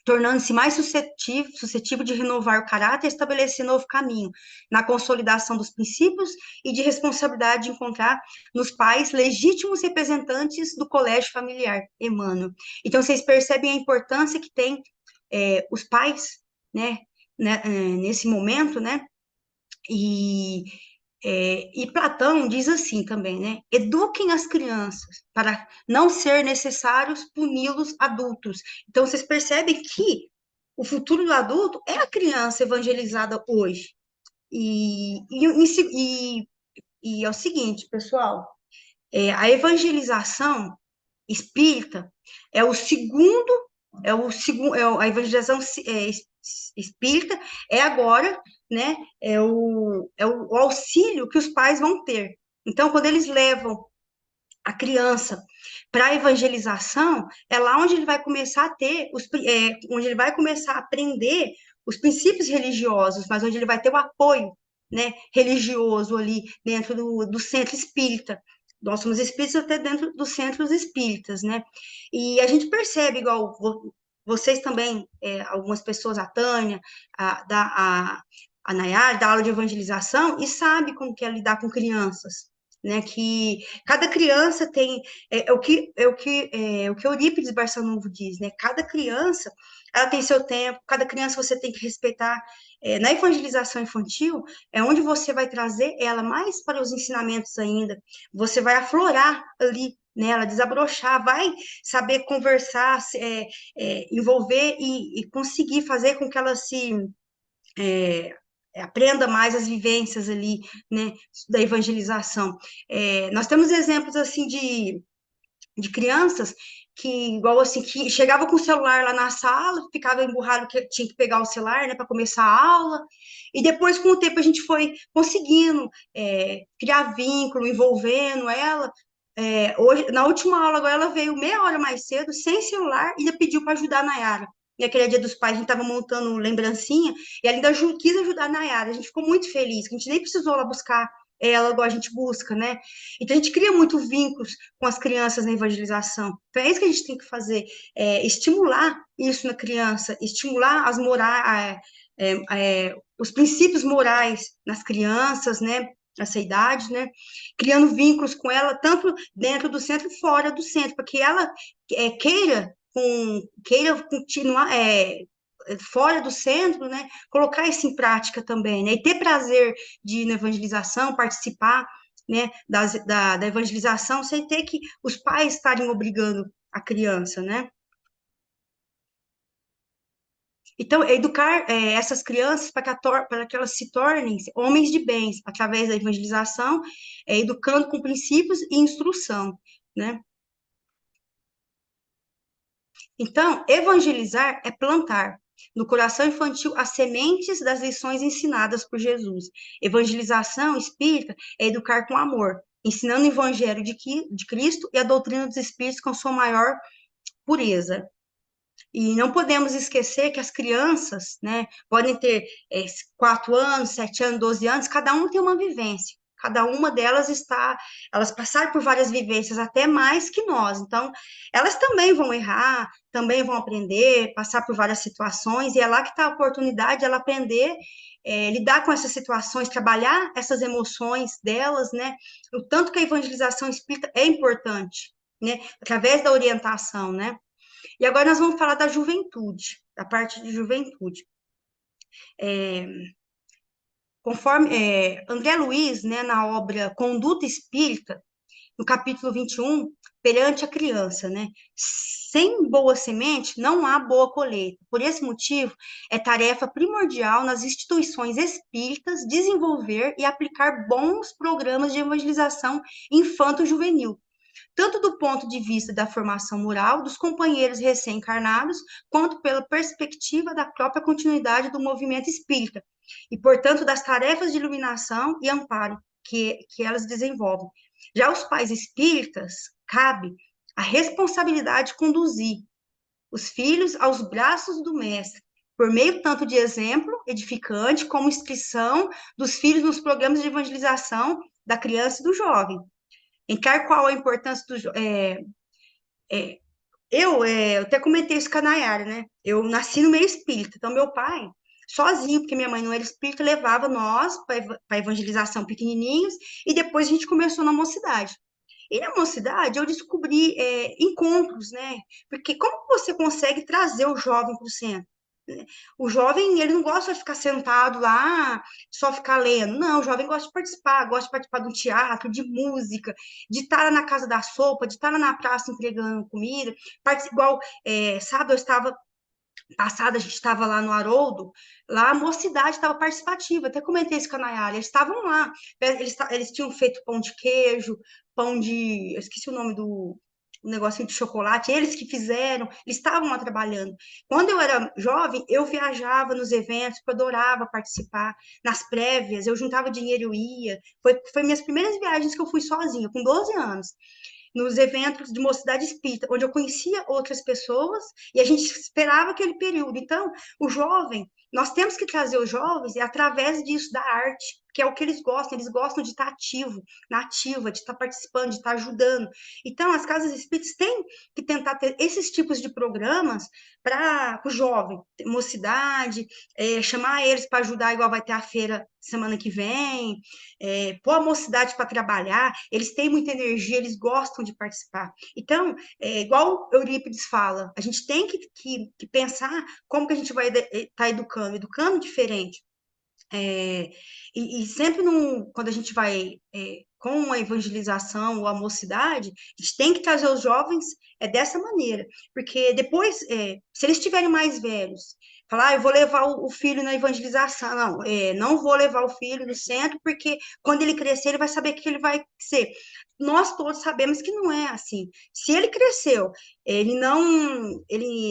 Speaker 6: tornando-se mais suscetível de renovar o caráter e estabelecer novo caminho, na consolidação dos princípios e de responsabilidade de encontrar nos pais legítimos representantes do colégio familiar, Emmanuel. Então, vocês percebem a importância que tem os pais, né, nesse momento, né, e Platão diz assim também, né? Eduquem as crianças para não ser necessários puni-los adultos. Então, vocês percebem que o futuro do adulto é a criança evangelizada hoje. E é o seguinte, pessoal, a evangelização espírita é o segundo, a evangelização espírita é agora, né, o auxílio que os pais vão ter. Então, quando eles levam a criança para a evangelização, é lá onde ele vai começar a ter, onde ele vai começar a aprender os princípios religiosos, mas onde ele vai ter o apoio, né, religioso ali dentro do centro espírita. Nós somos espíritas até dentro dos centros espíritas, né? E a gente percebe, igual vocês também, algumas pessoas, a Tânia, a Nayara, da aula de evangelização, e sabe como que é lidar com crianças, né? Que cada criança tem, o que Eurípides Barçanufo diz, né? Cada criança, ela tem seu tempo, cada criança você tem que respeitar. Na evangelização infantil, é onde você vai trazer ela mais para os ensinamentos ainda, você vai aflorar ali nela, desabrochar, vai saber conversar, envolver e conseguir fazer com que ela aprenda mais as vivências ali, né, da evangelização. Nós temos exemplos assim de crianças que, igual assim, que chegava com o celular lá na sala, ficava emburrado que tinha que pegar o celular, né, para começar a aula, e depois, com o tempo, a gente foi conseguindo criar vínculo, envolvendo ela. Hoje, na última aula, agora, ela veio meia hora mais cedo, sem celular, e ainda pediu para ajudar a Nayara. E aquele dia dos pais, a gente estava montando lembrancinha, e ela ainda quis ajudar a Nayara. A gente ficou muito feliz, que a gente nem precisou lá buscar ela, igual a gente busca, né? Então, a gente cria muito vínculos com as crianças na evangelização. Então, é isso que a gente tem que fazer, estimular isso na criança, estimular os princípios morais nas crianças, né? Nessa idade, né? Criando vínculos com ela, tanto dentro do centro e fora do centro, para que ela queira continuar fora do centro, né? Colocar isso em prática também, né? E ter prazer de ir na evangelização, participar, né? Da evangelização, sem ter que os pais estarem obrigando a criança, né? Então, educar essas crianças para que elas se tornem homens de bens, através da evangelização, educando com princípios e instrução, né? Então, evangelizar é plantar no coração infantil as sementes das lições ensinadas por Jesus. Evangelização espírita é educar com amor, ensinando o evangelho de Cristo e a doutrina dos espíritos com sua maior pureza. E não podemos esquecer que as crianças, né, podem ter 4 anos, 7 anos, 12 anos, cada um tem uma vivência. Cada uma delas elas passaram por várias vivências, até mais que nós. Então, elas também vão errar, também vão aprender, passar por várias situações, e é lá que está a oportunidade de ela aprender, lidar com essas situações, trabalhar essas emoções delas, né? O tanto que a evangelização espírita é importante, né? Através da orientação, né? E agora nós vamos falar da juventude, da parte de juventude. Conforme André Luiz, né, na obra Conduta Espírita, no capítulo 21, perante a criança, né? Sem boa semente, não há boa colheita. Por esse motivo, é tarefa primordial nas instituições espíritas desenvolver e aplicar bons programas de evangelização infanto-juvenil, tanto do ponto de vista da formação moral dos companheiros recém-encarnados, quanto pela perspectiva da própria continuidade do movimento espírita, e, portanto, das tarefas de iluminação e amparo que elas desenvolvem. Já os pais espíritas, cabe a responsabilidade de conduzir os filhos aos braços do mestre, por meio tanto de exemplo edificante, como inscrição dos filhos nos programas de evangelização da criança e do jovem. Encar qual a importância do. Eu até comentei isso com a Nayara, né? Eu nasci no meio espírita, então meu pai, sozinho, porque minha mãe não era espírita, levava nós para evangelização pequenininhos, e depois a gente começou na mocidade. E na mocidade eu descobri encontros, né? Porque como você consegue trazer o jovem para o centro? O jovem, ele não gosta de ficar sentado lá, só ficar lendo. Não, o jovem gosta de participar de um teatro, de música, de estar lá na casa da sopa, de estar lá na praça entregando comida. Igual, sábado eu estava passada, a gente estava lá no Haroldo, lá a mocidade estava participativa, até comentei isso com a Nayara, eles estavam lá, eles tinham feito pão de queijo, eu esqueci o nome do um negocinho de chocolate, eles que fizeram, eles estavam lá trabalhando. Quando eu era jovem, eu viajava nos eventos, eu adorava participar, nas prévias, eu juntava dinheiro e ia, foi minhas primeiras viagens que eu fui sozinha, com 12 anos, nos eventos de mocidade espírita, onde eu conhecia outras pessoas e a gente esperava aquele período. Então, o jovem, nós temos que trazer os jovens e através disso da arte, que é o que eles gostam de estar ativo, na ativa, de estar participando, de estar ajudando. Então, as casas espíritas têm que tentar ter esses tipos de programas para o jovem, mocidade, chamar eles para ajudar, igual vai ter a feira semana que vem, pôr a mocidade para trabalhar, eles têm muita energia, eles gostam de participar. Então, igual Eurípides fala, a gente tem que pensar como que a gente vai estar educando diferente. E sempre quando a gente vai com a evangelização ou a mocidade, a gente tem que trazer os jovens dessa maneira, porque depois, se eles estiverem mais velhos, falar, eu vou levar o filho na evangelização, não vou levar o filho no centro, porque quando ele crescer, ele vai saber o que ele vai ser. nós todos sabemos que não é assim. Se ele cresceu, ele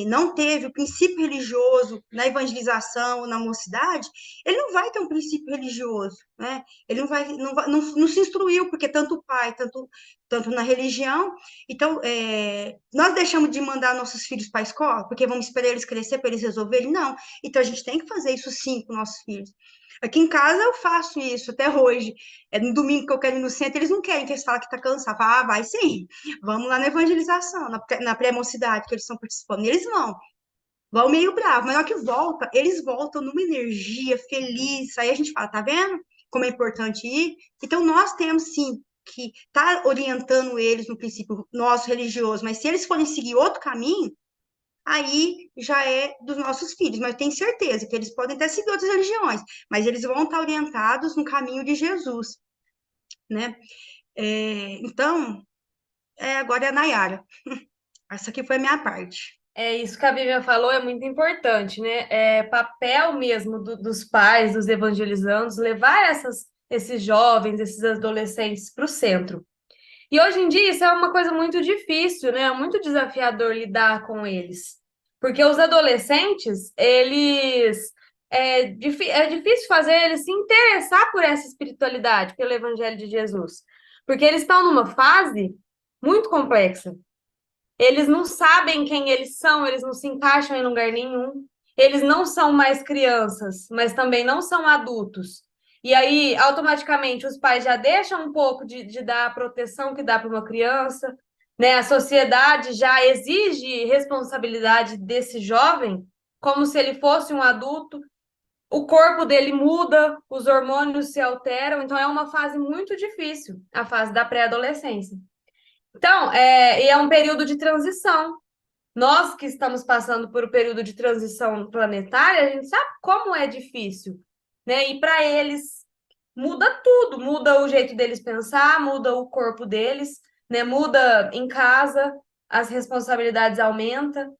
Speaker 6: não teve o princípio religioso na evangelização, na mocidade, ele não vai ter um princípio religioso, né? Ele não se instruiu, porque tanto o pai, tanto na religião. Então, nós deixamos de mandar nossos filhos para a escola, porque vamos esperar eles crescer para eles resolverem? Não. Então, a gente tem que fazer isso sim com nossos filhos. Aqui em casa eu faço isso até hoje. No domingo que eu quero ir no centro, eles não querem, que eles falam que tá cansado. Fala, vai sim, vamos lá na evangelização, na pré-mocidade que eles estão participando. E eles vão meio bravos, mas na hora que volta, eles voltam numa energia feliz. Aí a gente fala, tá vendo como é importante ir? Então nós temos sim que estar orientando eles no princípio nosso religioso, mas se eles forem seguir outro caminho, aí já é dos nossos filhos, mas eu tenho certeza que eles podem até seguir outras religiões, mas eles vão estar orientados no caminho de Jesus, né? Então, agora é a Nayara. Essa aqui foi a minha parte.
Speaker 5: É isso que a Vivian falou, é muito importante, né? É papel mesmo dos pais, dos evangelizandos, levar esses jovens, esses adolescentes para o centro. E hoje em dia isso é uma coisa muito difícil, né? É muito desafiador lidar com eles. Porque os adolescentes, eles. É difícil fazer eles se interessar por essa espiritualidade, pelo Evangelho de Jesus. Porque eles estão numa fase muito complexa. Eles não sabem quem eles são, eles não se encaixam em lugar nenhum. Eles não são mais crianças, mas também não são adultos. E aí, automaticamente, os pais já deixam um pouco de dar a proteção que dá para uma criança, né? A sociedade já exige responsabilidade desse jovem, como se ele fosse um adulto. O corpo dele muda, os hormônios se alteram, então é uma fase muito difícil, a fase da pré-adolescência. Então, e é um período de transição. Nós que estamos passando por um período de transição planetária, a gente sabe como é difícil, né? E para eles muda tudo, muda o jeito deles pensar, muda o corpo deles, né? Muda em casa, as responsabilidades aumentam,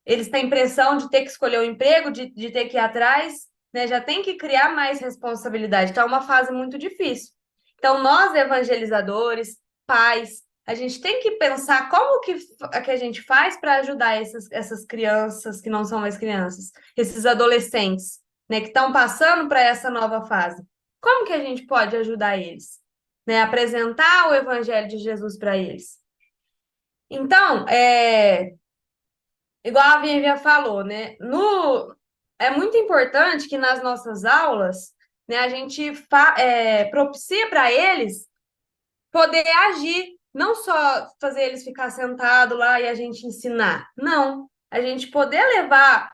Speaker 5: eles têm pressão de ter que escolher o emprego, de ter que ir atrás, né? Já tem que criar mais responsabilidade. Então, é uma fase muito difícil. Então, nós evangelizadores, pais, a gente tem que pensar como que a gente faz para ajudar essas crianças que não são mais crianças, esses adolescentes, né, que estão passando para essa nova fase. Como que a gente pode ajudar eles? Né, apresentar o Evangelho de Jesus para eles. Então, igual a Vivian falou, né, é muito importante que nas nossas aulas, né, a gente propicie para eles poder agir, não só fazer eles ficar sentados lá e a gente ensinar. Não, a gente poder levar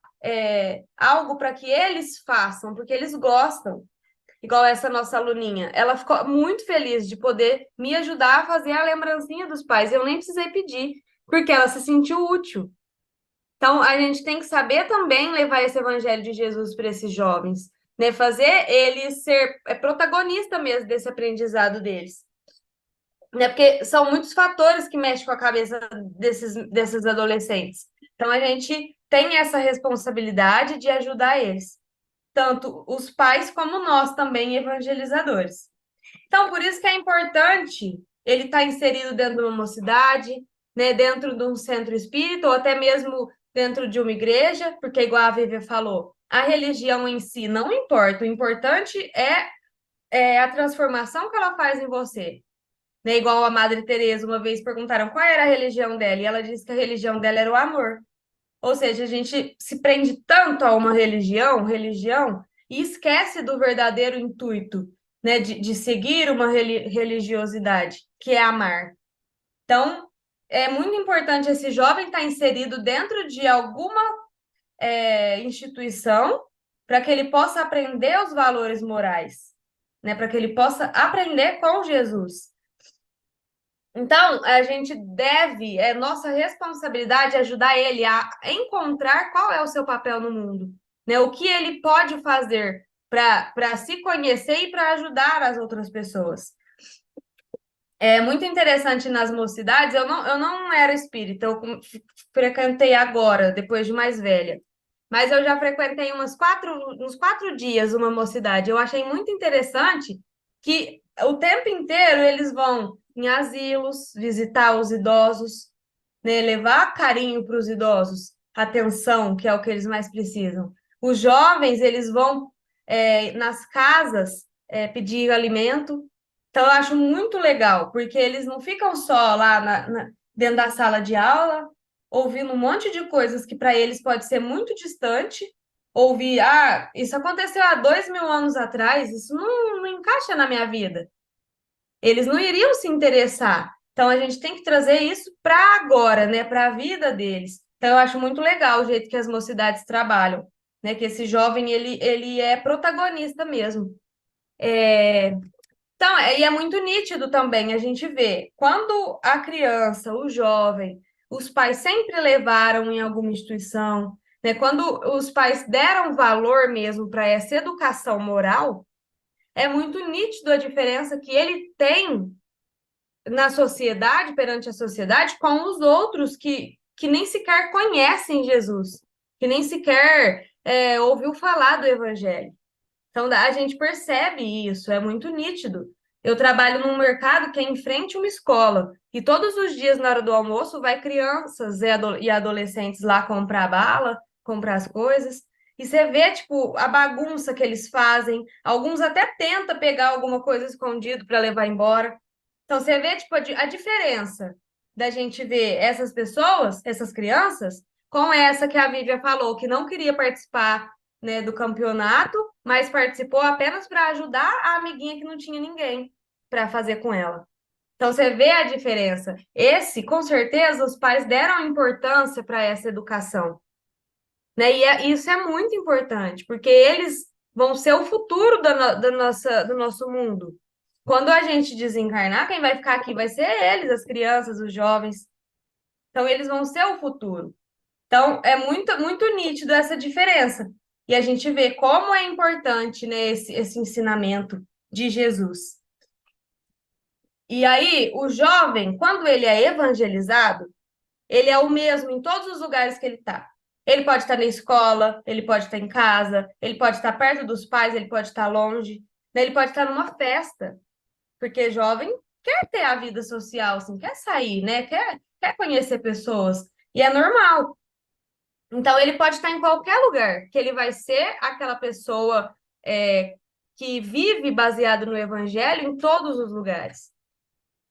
Speaker 5: algo para que eles façam, porque eles gostam. Igual essa nossa aluninha, ela ficou muito feliz de poder me ajudar a fazer a lembrancinha dos pais. Eu nem precisei pedir, porque ela se sentiu útil. Então, a gente tem que saber também levar esse evangelho de Jesus para esses jovens, né? Fazer eles ser protagonista mesmo desse aprendizado deles. Né? Porque são muitos fatores que mexem com a cabeça desses adolescentes. Então, a gente tem essa responsabilidade de ajudar eles, tanto os pais como nós também, evangelizadores. Então, por isso que é importante ele estar inserido dentro de uma mocidade, né, dentro de um centro espírita, ou até mesmo dentro de uma igreja, porque, igual a Vivian falou, a religião em si não importa, o importante é a transformação que ela faz em você. Né, igual a Madre Teresa, uma vez perguntaram qual era a religião dela, e ela disse que a religião dela era o amor. Ou seja, a gente se prende tanto a uma religião, e esquece do verdadeiro intuito, né, de seguir uma religiosidade, que é amar. Então, é muito importante esse jovem estar inserido dentro de alguma instituição para que ele possa aprender os valores morais, né, para que ele possa aprender com Jesus. Então, a gente deve, é nossa responsabilidade ajudar ele a encontrar qual é o seu papel no mundo, né? O que ele pode fazer para se conhecer e para ajudar as outras pessoas. É muito interessante nas mocidades, eu não era espírita, eu frequentei agora, depois de mais velha. Mas eu já frequentei uns 4 dias uma mocidade. Eu achei muito interessante que o tempo inteiro eles vão em asilos, visitar os idosos, né? Levar carinho para os idosos, atenção, que é o que eles mais precisam. Os jovens, eles vão nas casas pedir alimento. Então, eu acho muito legal, porque eles não ficam só lá dentro da sala de aula, ouvindo um monte de coisas que para eles pode ser muito distante. Ouvir, isso aconteceu há 2.000 anos atrás, isso não encaixa na minha vida. Eles não iriam se interessar. Então, a gente tem que trazer isso para agora, né, para a vida deles. Então, eu acho muito legal o jeito que as mocidades trabalham, né, que esse jovem, ele é protagonista mesmo. Então, e é muito nítido também a gente vê, quando a criança, o jovem, os pais sempre levaram em alguma instituição, né, quando os pais deram valor mesmo para essa educação moral, é muito nítido a diferença que ele tem na sociedade, perante a sociedade, com os outros que nem sequer conhecem Jesus, que nem sequer ouviu falar do Evangelho. Então, a gente percebe isso, é muito nítido. Eu trabalho num mercado que é em frente a uma escola, e todos os dias, na hora do almoço, vai crianças e adolescentes lá comprar bala, comprar as coisas, e você vê, tipo, a bagunça que eles fazem, alguns até tentam pegar alguma coisa escondido para levar embora. Então, você vê, tipo, a diferença da gente ver essas pessoas, essas crianças, com essa que a Vívia falou, que não queria participar, né, do campeonato, mas participou apenas para ajudar a amiguinha que não tinha ninguém para fazer com ela. Então, você vê a diferença. Com certeza, os pais deram importância para essa educação, né? E isso é muito importante, porque eles vão ser o futuro do nosso mundo. Quando a gente desencarnar, quem vai ficar aqui vai ser eles, as crianças, os jovens. Então, eles vão ser o futuro. Então, é muito, muito nítido essa diferença. E a gente vê como é importante, né, esse ensinamento de Jesus. E aí, o jovem, quando ele é evangelizado, ele é o mesmo em todos os lugares que ele está. Ele pode estar na escola, ele pode estar em casa, ele pode estar perto dos pais, ele pode estar longe, né? Ele pode estar numa festa, porque jovem quer ter a vida social, assim, quer sair, né? Quer conhecer pessoas. E é normal. Então, ele pode estar em qualquer lugar, que ele vai ser aquela pessoa que vive baseado no evangelho em todos os lugares.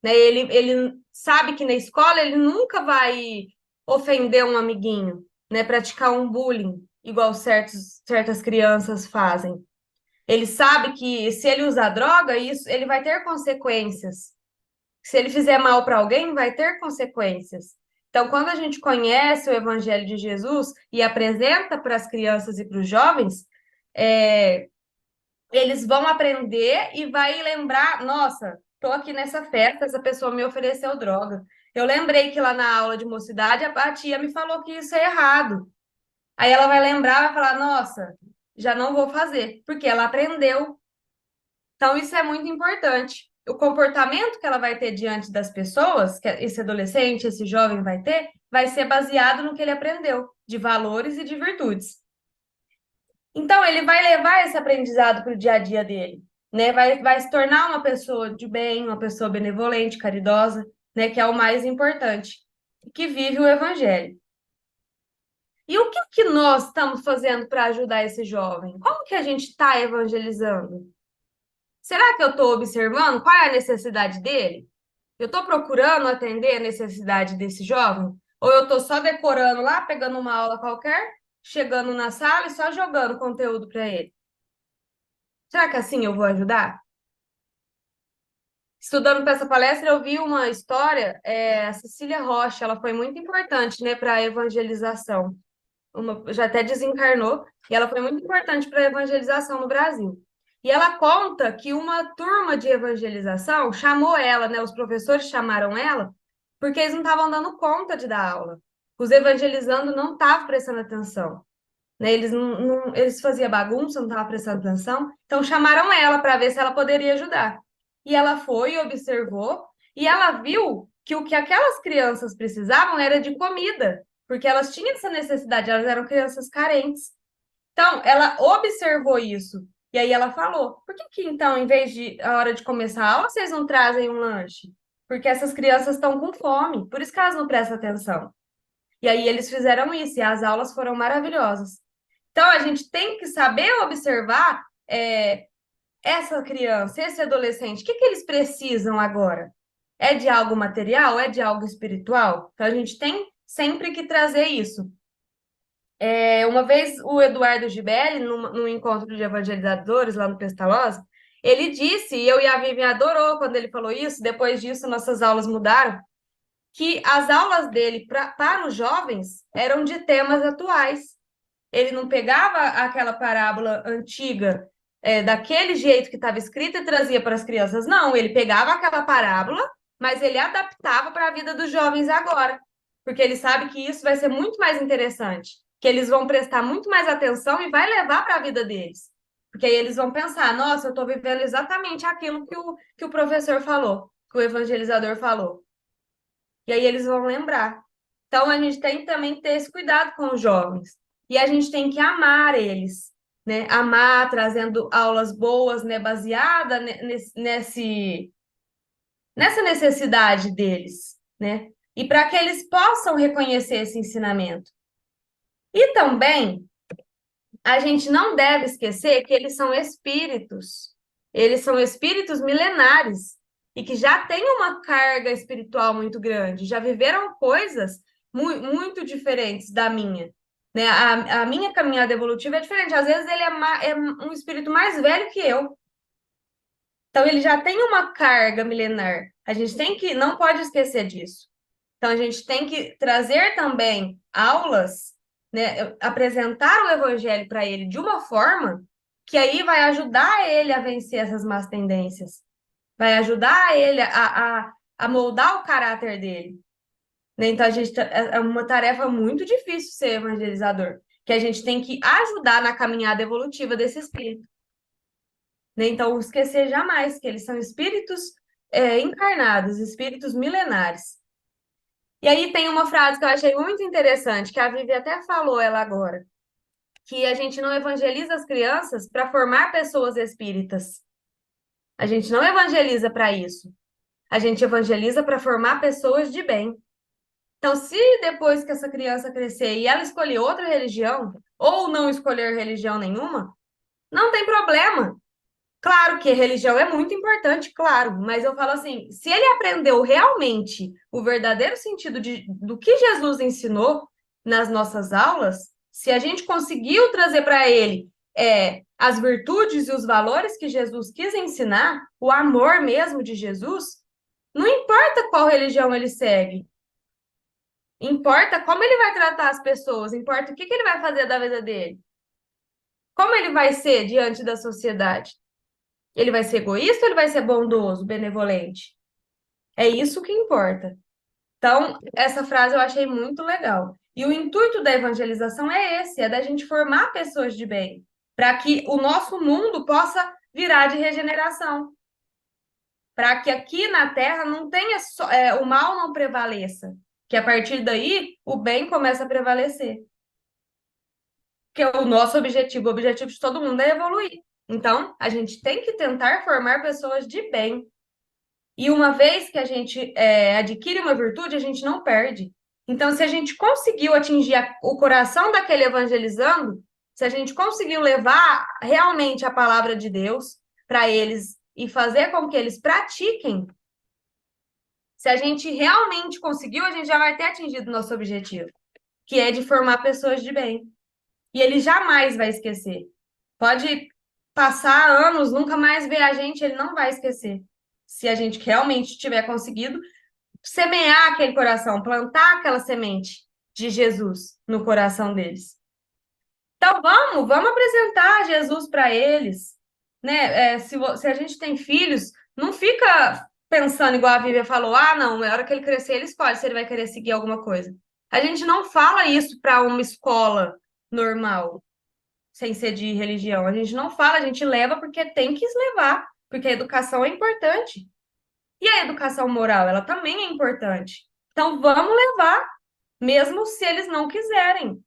Speaker 5: Né? Ele sabe que na escola ele nunca vai ofender um amiguinho, né? Praticar um bullying, igual certas crianças fazem. Ele sabe que se ele usar droga, isso ele vai ter consequências. Se ele fizer mal para alguém, vai ter consequências. Então, quando a gente conhece o Evangelho de Jesus e apresenta para as crianças e para os jovens, eles vão aprender e vai lembrar, nossa, estou aqui nessa festa, essa pessoa me ofereceu droga. Eu lembrei que lá na aula de mocidade a tia me falou que isso é errado. Aí ela vai lembrar, vai falar, nossa, já não vou fazer, porque ela aprendeu. Então, isso é muito importante. O comportamento que ela vai ter diante das pessoas, que esse adolescente, esse jovem vai ter, vai ser baseado no que ele aprendeu, de valores e de virtudes. Então, ele vai levar esse aprendizado para o dia a dia dele, né? Vai se tornar uma pessoa de bem, uma pessoa benevolente, caridosa, né? Que é o mais importante, que vive o evangelho. E o que nós estamos fazendo para ajudar esse jovem? Como que a gente está evangelizando? Será que eu estou observando qual é a necessidade dele? Eu estou procurando atender a necessidade desse jovem? Ou eu estou só decorando lá, pegando uma aula qualquer, chegando na sala e só jogando conteúdo para ele? Será que assim eu vou ajudar? Estudando para essa palestra, eu vi uma história, a Cecília Rocha, ela foi muito importante, né, para a evangelização. Já até desencarnou, e ela foi muito importante para a evangelização no Brasil. E ela conta que uma turma de evangelização chamou ela, né? Os professores chamaram ela, porque eles não estavam dando conta de dar aula. Os evangelizando não estavam prestando atenção, né? Eles faziam bagunça, não estavam prestando atenção. Então chamaram ela para ver se ela poderia ajudar. E ela foi e observou, e ela viu que o que aquelas crianças precisavam era de comida, porque elas tinham essa necessidade, elas eram crianças carentes. Então, ela observou isso. E aí ela falou: por que então, em vez de a hora de começar a aula, vocês não trazem um lanche? porque essas crianças estão com fome, por isso que elas não prestam atenção. E aí eles fizeram isso, e as aulas foram maravilhosas. Então, a gente tem que saber observar essa criança, esse adolescente, o que que eles precisam agora? É de algo material? É de algo espiritual? Então, a gente tem sempre que trazer isso. Uma vez o Eduardo Gibelli, num encontro de evangelizadores lá no Pestalozzi, ele disse, e eu e a Vivian adorou quando ele falou isso, depois disso nossas aulas mudaram, que as aulas dele para os jovens eram de temas atuais. Ele não pegava aquela parábola antiga, daquele jeito que estava escrita e trazia para as crianças. Não, ele pegava aquela parábola, mas ele adaptava para a vida dos jovens agora, porque ele sabe que isso vai ser muito mais interessante, que eles vão prestar muito mais atenção e vai levar para a vida deles. Porque aí eles vão pensar, nossa, eu estou vivendo exatamente aquilo que o professor falou, que o evangelizador falou. E aí eles vão lembrar. Então, a gente tem também que ter esse cuidado com os jovens. E a gente tem que amar eles, né? Amar, trazendo aulas boas, né? Baseada nessa necessidade deles, né? E para que eles possam reconhecer esse ensinamento. E também, a gente não deve esquecer que eles são espíritos. Eles são espíritos milenares e que já têm uma carga espiritual muito grande, já viveram coisas muito diferentes da minha. Né? A minha caminhada evolutiva é diferente. Às vezes ele é um espírito mais velho que eu. Então ele já tem uma carga milenar. A gente não pode esquecer disso. Então a gente tem que trazer também aulas, né? Apresentar o evangelho para ele de uma forma que aí vai ajudar ele a vencer essas más tendências, vai ajudar ele a moldar o caráter dele. Né? Então, é uma tarefa muito difícil ser evangelizador, que a gente tem que ajudar na caminhada evolutiva desse espírito. Né? Então, esquecer jamais que eles são espíritos encarnados, espíritos milenares. E aí tem uma frase que eu achei muito interessante, que a Vivi até falou ela agora, que a gente não evangeliza as crianças para formar pessoas espíritas. A gente não evangeliza para isso. A gente evangeliza para formar pessoas de bem. Então, se depois que essa criança crescer e ela escolher outra religião, ou não escolher religião nenhuma, não tem problema. Claro que a religião é muito importante, claro, mas eu falo assim, se ele aprendeu realmente o verdadeiro sentido do que Jesus ensinou nas nossas aulas, se a gente conseguiu trazer para ele as virtudes e os valores que Jesus quis ensinar, o amor mesmo de Jesus, não importa qual religião ele segue, importa como ele vai tratar as pessoas, importa o que ele vai fazer da vida dele, como ele vai ser diante da sociedade. Ele vai ser egoísta ou ele vai ser bondoso, benevolente? É isso que importa. Então, essa frase eu achei muito legal. E o intuito da evangelização é esse, é da gente formar pessoas de bem, para que o nosso mundo possa virar de regeneração. Para que aqui na Terra não tenha o mal não prevaleça. Que a partir daí o bem começa a prevalecer. Que é o nosso objetivo, o objetivo de todo mundo é evoluir. Então, a gente tem que tentar formar pessoas de bem. E uma vez que a gente adquire uma virtude, a gente não perde. Então, se a gente conseguiu atingir o coração daquele evangelizando, se a gente conseguiu levar realmente a palavra de Deus para eles e fazer com que eles pratiquem, se a gente realmente conseguiu, a gente já vai ter atingido o nosso objetivo, que é de formar pessoas de bem. E ele jamais vai esquecer. Pode passar anos, nunca mais ver a gente, ele não vai esquecer. Se a gente realmente tiver conseguido semear aquele coração, plantar aquela semente de Jesus no coração deles. Então, vamos apresentar Jesus para eles. Né? Se a gente tem filhos, não fica pensando igual a Vivian falou, não, na hora que ele crescer, ele escolhe se ele vai querer seguir alguma coisa. A gente não fala isso para uma escola normal, sem ser de religião. A gente não fala, a gente leva porque tem que levar, porque a educação é importante. E a educação moral, ela também é importante. Então, vamos levar, mesmo se eles não quiserem.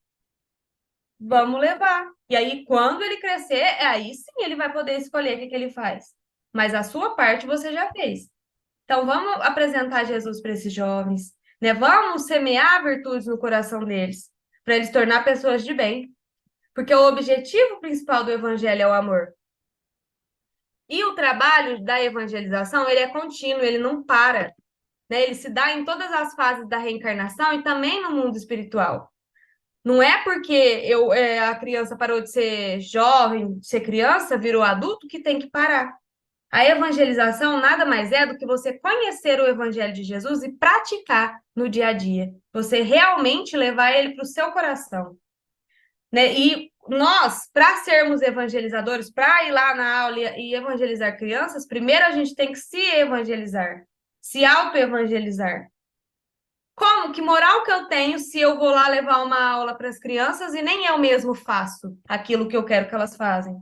Speaker 5: Vamos levar. E aí, quando ele crescer, aí sim ele vai poder escolher o que ele faz. Mas a sua parte você já fez. Então, vamos apresentar Jesus para esses jovens, né? Vamos semear virtudes no coração deles, para eles tornar pessoas de bem. Porque o objetivo principal do evangelho é o amor. E o trabalho da evangelização, ele é contínuo, ele não para, né? Ele se dá em todas as fases da reencarnação e também no mundo espiritual. Não é porque a criança parou de ser jovem, de ser criança, virou adulto, que tem que parar. A evangelização nada mais é do que você conhecer o evangelho de Jesus e praticar no dia a dia. Você realmente levar ele para o seu coração, né? E nós, para sermos evangelizadores, para ir lá na aula e evangelizar crianças, primeiro a gente tem que se evangelizar, se auto-evangelizar. Como? Que moral que eu tenho se eu vou lá levar uma aula para as crianças e nem eu mesmo faço aquilo que eu quero que elas façam?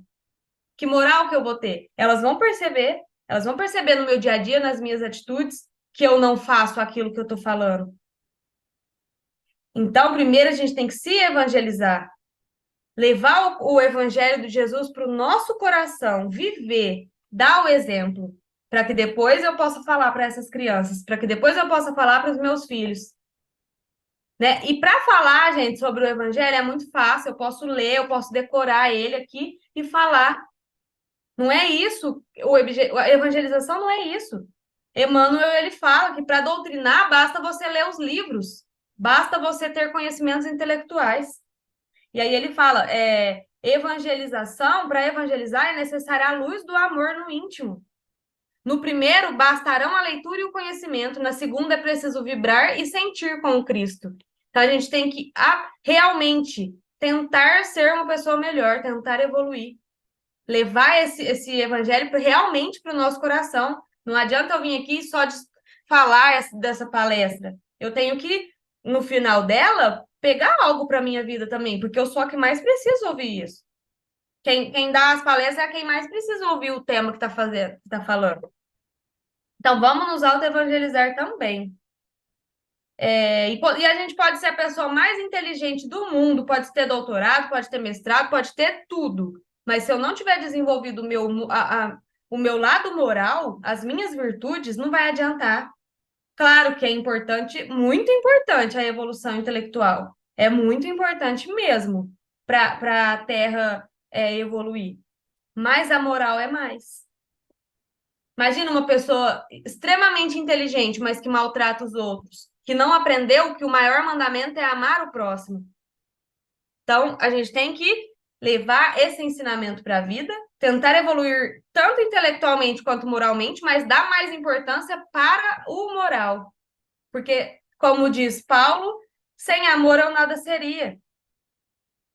Speaker 5: Que moral que eu vou ter? Elas vão perceber no meu dia a dia, nas minhas atitudes, que eu não faço aquilo que eu estou falando. Então, primeiro a gente tem que se evangelizar, levar o evangelho de Jesus para o nosso coração, viver, dar o exemplo, para que depois eu possa falar para essas crianças, para que depois eu possa falar para os meus filhos. Né? E para falar, gente, sobre o evangelho é muito fácil, eu posso ler, eu posso decorar ele aqui e falar. Não é isso, a evangelização não é isso. Emmanuel, ele fala que para doutrinar basta você ler os livros, basta você ter conhecimentos intelectuais. E aí ele fala, evangelização, para evangelizar é necessária a luz do amor no íntimo. No primeiro, bastarão a leitura e o conhecimento. Na segunda, é preciso vibrar e sentir com o Cristo. Então, a gente tem que realmente tentar ser uma pessoa melhor, tentar evoluir. Levar esse evangelho realmente para o nosso coração. Não adianta eu vir aqui só falar dessa palestra. Eu tenho que, no final dela, pegar algo para a minha vida também, porque eu sou a que mais preciso ouvir isso. Quem dá as palestras é quem mais precisa ouvir o tema que está falando. Então, vamos nos auto-evangelizar também. E a gente pode ser a pessoa mais inteligente do mundo, pode ter doutorado, pode ter mestrado, pode ter tudo. Mas se eu não tiver desenvolvido o meu lado moral, as minhas virtudes, não vai adiantar. Claro que é importante, muito importante a evolução intelectual. É muito importante mesmo para a Terra evoluir. Mas a moral é mais. Imagina uma pessoa extremamente inteligente, mas que maltrata os outros, que não aprendeu que o maior mandamento é amar o próximo. Então, a gente tem que levar esse ensinamento para a vida, tentar evoluir tanto intelectualmente quanto moralmente, mas dar mais importância para o moral. Porque, como diz Paulo, sem amor eu nada seria.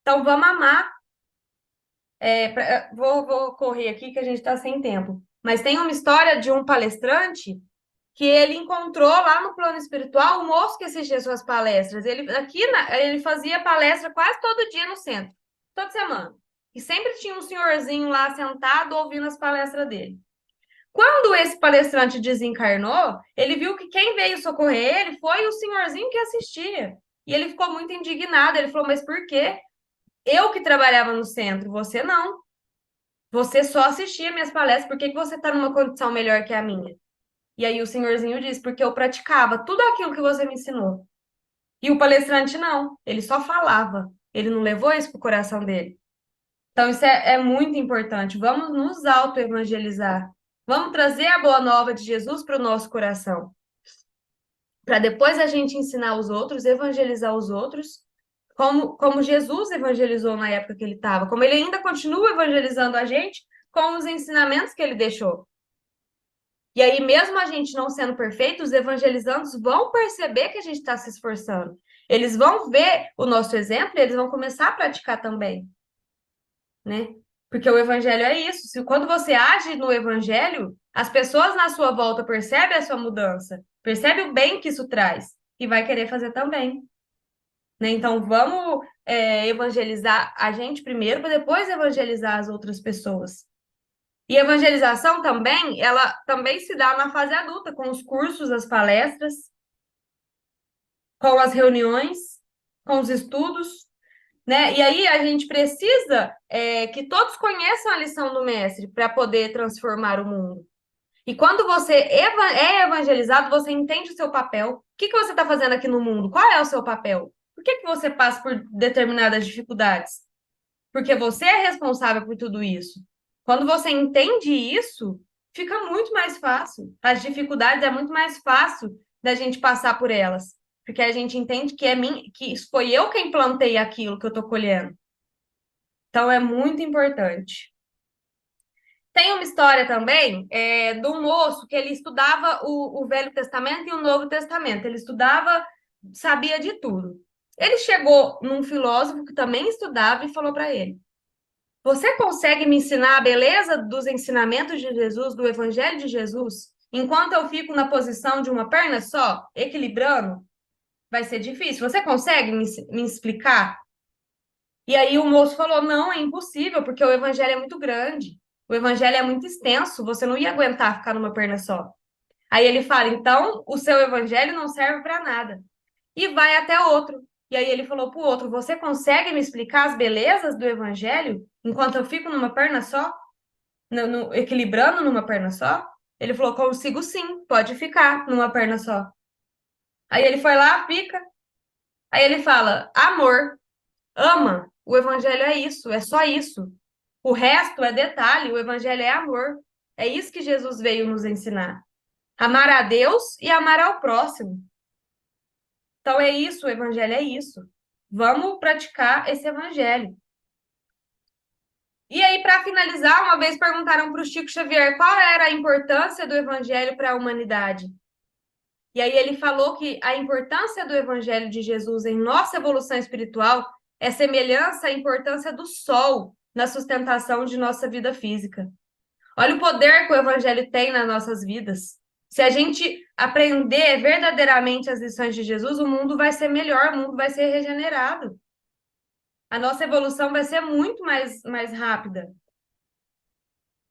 Speaker 5: Então, vamos amar. Vou correr aqui que a gente está sem tempo. Mas tem uma história de um palestrante que ele encontrou lá no plano espiritual o moço que assistia suas palestras. Ele fazia palestra quase todo dia no centro, toda semana. E sempre tinha um senhorzinho lá sentado ouvindo as palestras dele. Quando esse palestrante desencarnou, ele viu que quem veio socorrer ele foi o senhorzinho que assistia. E ele ficou muito indignado. Ele falou, mas por quê? Eu que trabalhava no centro, você não. Você só assistia minhas palestras, por que você está numa condição melhor que a minha? E aí o senhorzinho disse, porque eu praticava tudo aquilo que você me ensinou. E o palestrante não, ele só falava, ele não levou isso para o coração dele. Então isso é muito importante, vamos nos auto-evangelizar, vamos trazer a boa nova de Jesus para o nosso coração, para depois a gente ensinar os outros, evangelizar os outros, como Jesus evangelizou na época que ele estava, como ele ainda continua evangelizando a gente com os ensinamentos que ele deixou. E aí, mesmo a gente não sendo perfeito, os evangelizandos vão perceber que a gente está se esforçando. Eles vão ver o nosso exemplo e eles vão começar a praticar também. Né? Porque o evangelho é isso. Quando você age no evangelho, as pessoas na sua volta percebem a sua mudança, percebem o bem que isso traz e vai querer fazer também. Né? Então, vamos evangelizar a gente primeiro, para depois evangelizar as outras pessoas. E evangelização também, ela também se dá na fase adulta, com os cursos, as palestras, com as reuniões, com os estudos, né? E aí a gente precisa que todos conheçam a lição do mestre para poder transformar o mundo. E quando você é evangelizado, você entende o seu papel. O que que você está fazendo aqui no mundo? Qual é o seu papel? Por que que você passa por determinadas dificuldades? Porque você é responsável por tudo isso. Quando você entende isso, fica muito mais fácil. As dificuldades é muito mais fácil da gente passar por elas, porque a gente entende que que foi eu quem plantei aquilo que eu estou colhendo. Então é muito importante. Tem uma história também de um moço que ele estudava o Velho Testamento e o Novo Testamento. Ele estudava, sabia de tudo. Ele chegou num filósofo que também estudava e falou para ele: Você consegue me ensinar a beleza dos ensinamentos de Jesus, do Evangelho de Jesus, enquanto eu fico na posição de uma perna só, equilibrando? Vai ser difícil. Você consegue me explicar? E aí o moço falou: Não, é impossível, porque o Evangelho é muito grande. O Evangelho é muito extenso, você não ia aguentar ficar numa perna só. Aí ele fala: Então, o seu Evangelho não serve para nada. E vai até outro. E aí ele falou para o outro: Você consegue me explicar as belezas do Evangelho enquanto eu fico numa perna só? Equilibrando numa perna só? Ele falou: Consigo sim, pode ficar numa perna só. Aí ele foi lá, fica. Aí ele fala: Amor, ama. O Evangelho é isso, é só isso. O resto é detalhe, o Evangelho é amor. É isso que Jesus veio nos ensinar. Amar a Deus e amar ao próximo. Então é isso, o Evangelho é isso. Vamos praticar esse Evangelho. E aí, para finalizar, uma vez perguntaram para o Chico Xavier qual era a importância do Evangelho para a humanidade. E aí ele falou que a importância do Evangelho de Jesus em nossa evolução espiritual é semelhança à importância do sol na sustentação de nossa vida física. Olha o poder que o Evangelho tem nas nossas vidas. Se a gente aprender verdadeiramente as lições de Jesus, o mundo vai ser melhor, o mundo vai ser regenerado. A nossa evolução vai ser muito mais rápida.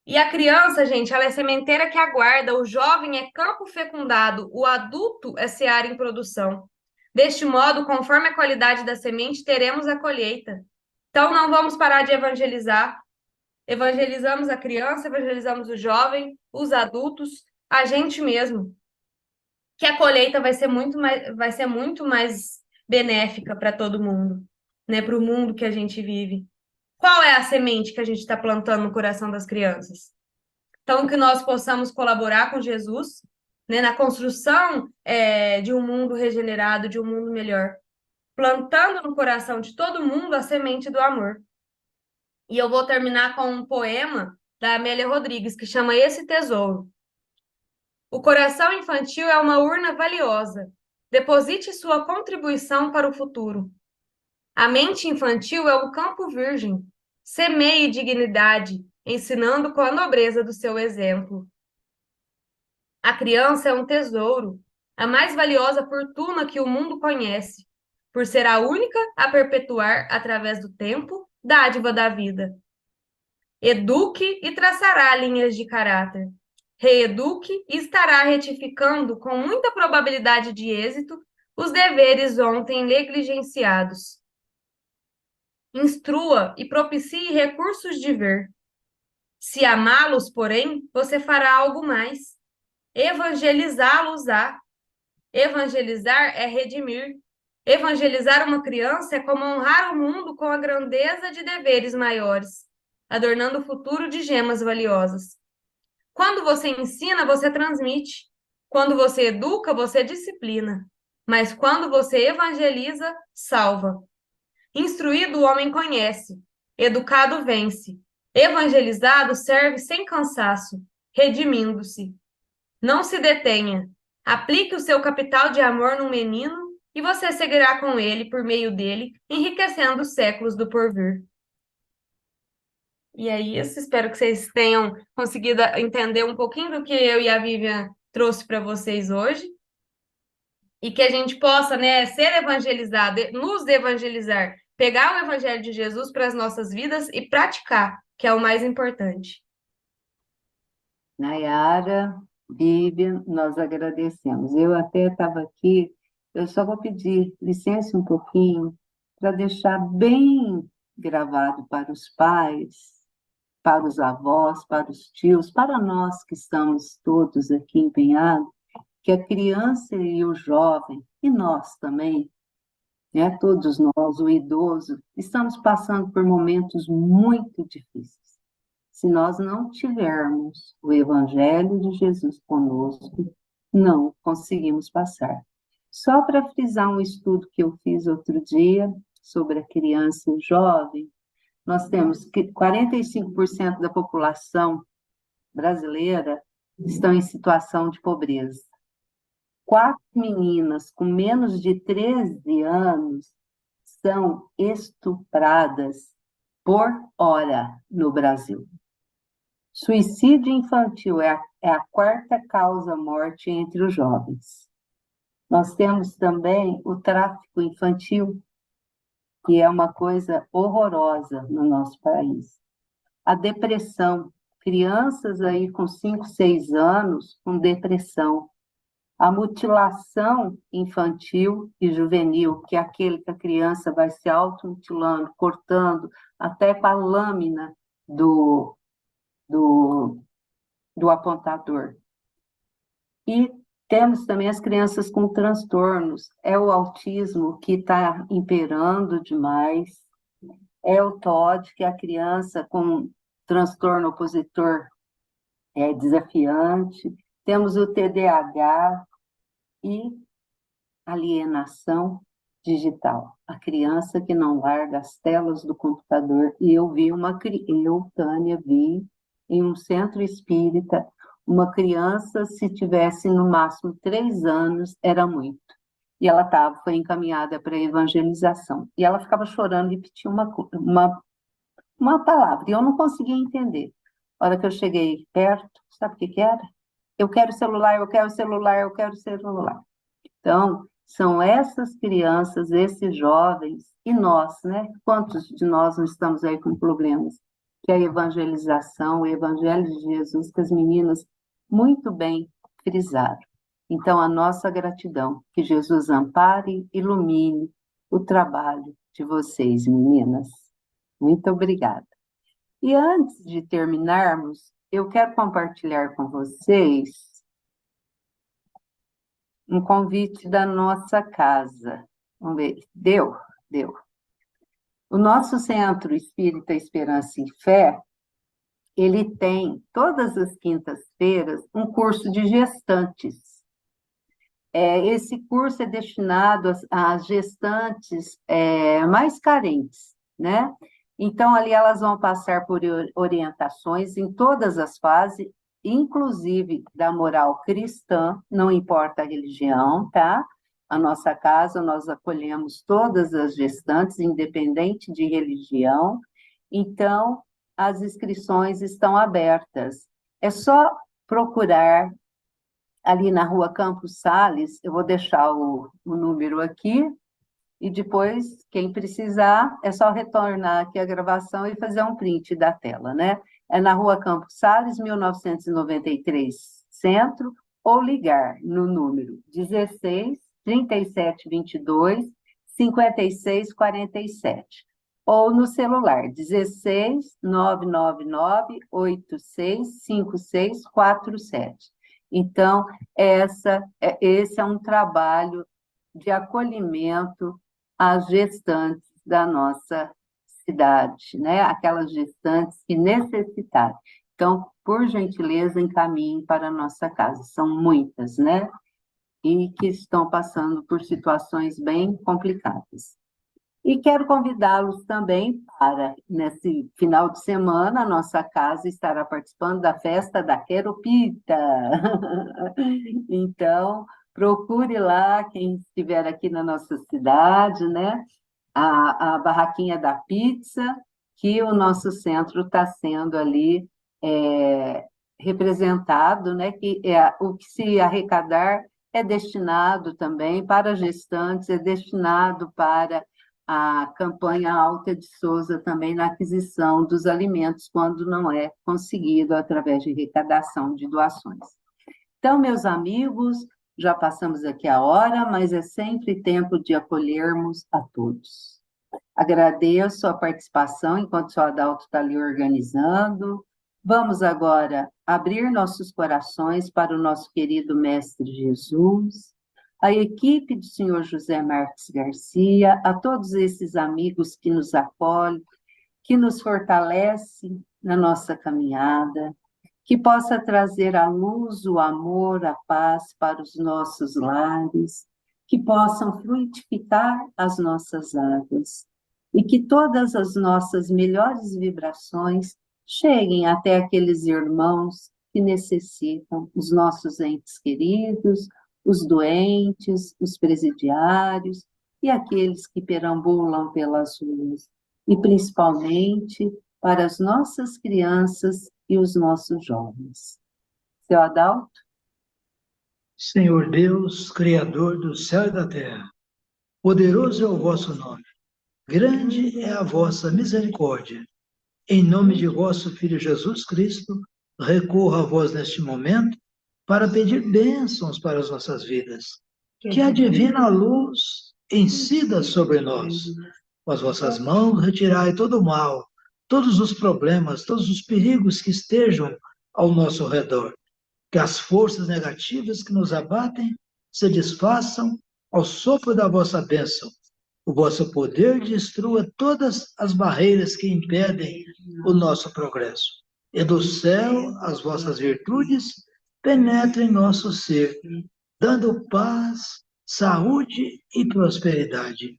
Speaker 5: E a criança, gente, ela é sementeira que aguarda, o jovem é campo fecundado, o adulto é seara em produção. Deste modo, conforme a qualidade da semente, teremos a colheita. Então, não vamos parar de evangelizar. Evangelizamos a criança, evangelizamos o jovem, os adultos, a gente mesmo. Que a colheita vai ser muito mais benéfica para todo mundo, né? Para o mundo que a gente vive. Qual é a semente que a gente está plantando no coração das crianças? Então, que nós possamos colaborar com Jesus, né, na construção de um mundo regenerado, de um mundo melhor, plantando no coração de todo mundo a semente do amor. E eu vou terminar com um poema da Amélia Rodrigues, que chama Esse Tesouro. O coração infantil é uma urna valiosa. Deposite sua contribuição para o futuro. A mente infantil é um campo virgem. Semeie dignidade, ensinando com a nobreza do seu exemplo. A criança é um tesouro, a mais valiosa fortuna que o mundo conhece, por ser a única a perpetuar, através do tempo, dádiva da vida. Eduque e traçará linhas de caráter. Reeduque e estará retificando, com muita probabilidade de êxito, os deveres ontem negligenciados. Instrua e propicie recursos de ver. Se amá-los, porém, você fará algo mais. Evangelizá-los-á. Evangelizar é redimir. Evangelizar uma criança é como honrar o mundo com a grandeza de deveres maiores, adornando o futuro de gemas valiosas. Quando você ensina, você transmite. Quando você educa, você disciplina. Mas quando você evangeliza, salva. Instruído, o homem conhece. Educado, vence. Evangelizado, serve sem cansaço, redimindo-se. Não se detenha. Aplique o seu capital de amor no menino e você seguirá com ele, por meio dele, enriquecendo os séculos do porvir. E é isso. Espero que vocês tenham conseguido entender um pouquinho do que eu e a Vivian trouxe para vocês hoje. E que a gente possa, né, ser evangelizado, nos evangelizar, pegar o evangelho de Jesus para as nossas vidas e praticar, que é o mais importante.
Speaker 1: Nayara, Vivian, nós agradecemos. Eu até estava aqui, eu só vou pedir licença um pouquinho para deixar bem gravado para os pais para os avós, para os tios, para nós que estamos todos aqui empenhados, que a criança e o jovem, e nós também, né, todos nós, o idoso, estamos passando por momentos muito difíceis. Se nós não tivermos o Evangelho de Jesus conosco, não conseguimos passar. Só para frisar um estudo que eu fiz outro dia sobre a criança e o jovem, nós temos que 45% da população brasileira estão em situação de pobreza. 4 meninas com menos de 13 anos são estupradas por hora no Brasil. Suicídio infantil é a quarta causa-morte entre os jovens. Nós temos também o tráfico infantil, que é uma coisa horrorosa no nosso país. A depressão, crianças aí com 5, 6 anos com depressão. A mutilação infantil e juvenil, que é aquele que a criança vai se automutilando, cortando, até com a lâmina do apontador. E temos também as crianças com transtornos. É o autismo que está imperando demais. É o TOD, que é a criança com transtorno opositor desafiante. Temos o TDAH e alienação digital. A criança que não larga as telas do computador. E eu, Tânia, vi em um centro espírita uma criança, se tivesse no máximo 3 anos, era muito. E ela foi encaminhada para a evangelização. E ela ficava chorando, repetia uma palavra, e eu não conseguia entender. A hora que eu cheguei perto, sabe o que era? Eu quero celular, eu quero celular, eu quero celular. Então, são essas crianças, esses jovens, e nós, né? Quantos de nós não estamos aí com problemas? Que a evangelização, o evangelho de Jesus, que as meninas muito bem frisaram. Então, a nossa gratidão, que Jesus ampare e ilumine o trabalho de vocês, meninas. Muito obrigada. E antes de terminarmos, eu quero compartilhar com vocês um convite da nossa casa. Vamos ver. Deu? Deu. O nosso Centro Espírita Esperança e Fé, ele tem, todas as quintas-feiras, um curso de gestantes. Esse curso é destinado às gestantes mais carentes, né? Então, ali elas vão passar por orientações em todas as fases, inclusive da moral cristã, não importa a religião, tá? A nossa casa, nós acolhemos todas as gestantes, independente de religião. Então, as inscrições estão abertas. É só procurar ali na Rua Campos Sales, eu vou deixar o número aqui, e depois, quem precisar, é só retornar aqui a gravação e fazer um print da tela, né? É na Rua Campos Sales, 1993, Centro, ou ligar no número 16 37 22 56 47, ou no celular 16 999 86 56 47. Então, esse é um trabalho de acolhimento às gestantes da nossa cidade, né? Aquelas gestantes que necessitarem. Então, por gentileza, encaminhem para a nossa casa. São muitas, né? E que estão passando por situações bem complicadas. E quero convidá-los também para, nesse final de semana, a nossa casa estará participando da festa da Queropita. Então, procure lá, quem estiver aqui na nossa cidade, né? A barraquinha da pizza, que o nosso centro está sendo ali representado, né? Que o que se arrecadar é destinado também para gestantes, é destinado para a campanha Alta de Souza também na aquisição dos alimentos, quando não é conseguido através de arrecadação de doações. Então, meus amigos, já passamos aqui a hora, mas é sempre tempo de acolhermos a todos. Agradeço a participação enquanto o senhor Adalto está ali organizando. Vamos agora abrir nossos corações para o nosso querido Mestre Jesus, a equipe do senhor José Marques Garcia, a todos esses amigos que nos acolhem, que nos fortalecem na nossa caminhada, que possa trazer a luz, o amor, a paz para os nossos lares, que possam frutificar as nossas águas, e que todas as nossas melhores vibrações cheguem até aqueles irmãos que necessitam, os nossos entes queridos, os doentes, os presidiários e aqueles que perambulam pelas ruas, e principalmente para as nossas crianças e os nossos jovens. Seu Adalto?
Speaker 7: Senhor Deus, Criador do céu e da terra, poderoso é o vosso nome, grande é a vossa misericórdia. Em nome de vosso Filho Jesus Cristo, recorro a vós neste momento para pedir bênçãos para as nossas vidas. Que a divina luz incida sobre nós. Com as vossas mãos, retirai todo o mal, todos os problemas, todos os perigos que estejam ao nosso redor. Que as forças negativas que nos abatem se desfaçam ao sopro da vossa bênção. O vosso poder destrua todas as barreiras que impedem o nosso progresso. E do céu as vossas virtudes penetrem em nosso ser, dando paz, saúde e prosperidade.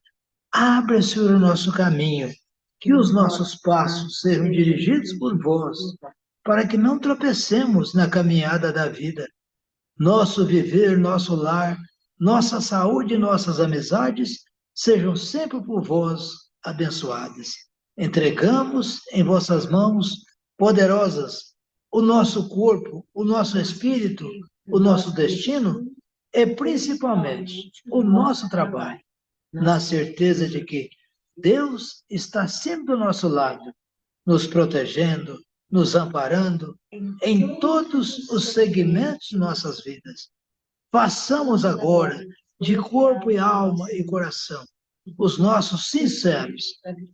Speaker 7: Abra, Senhor, o nosso caminho, que os nossos passos sejam dirigidos por vós, para que não tropecemos na caminhada da vida. Nosso viver, nosso lar, nossa saúde e nossas amizades sejam sempre por vós abençoadas. Entregamos em vossas mãos poderosas o nosso corpo, o nosso espírito, o nosso destino e principalmente o nosso trabalho, na certeza de que Deus está sempre do nosso lado, nos protegendo, nos amparando em todos os segmentos de nossas vidas. Façamos agora, de corpo e alma e coração, os nossos sinceros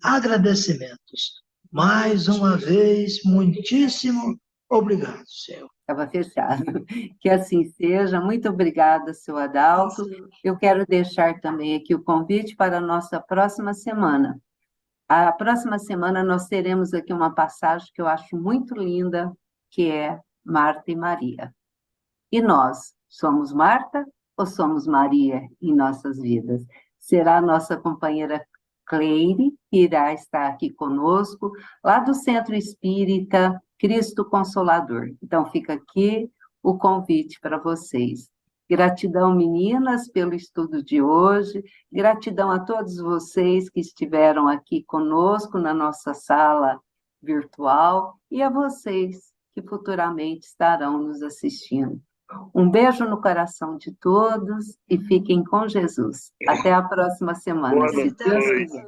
Speaker 7: agradecimentos. Mais uma vez, muitíssimo obrigado, Senhor.
Speaker 1: Estava fechado. Que assim seja. Muito obrigada, seu Adalto. Eu quero deixar também aqui o convite para a nossa próxima semana. A próxima semana nós teremos aqui uma passagem que eu acho muito linda, que é Marta e Maria. E nós, somos Marta ou somos Maria em nossas vidas? Será a nossa companheira Cleire, que irá estar aqui conosco, lá do Centro Espírita Cristo Consolador. Então, fica aqui o convite para vocês. Gratidão, meninas, pelo estudo de hoje. Gratidão a todos vocês que estiveram aqui conosco na nossa sala virtual e a vocês que futuramente estarão nos assistindo. Um beijo no coração de todos e fiquem com Jesus. Até a próxima semana, se Deus quiser.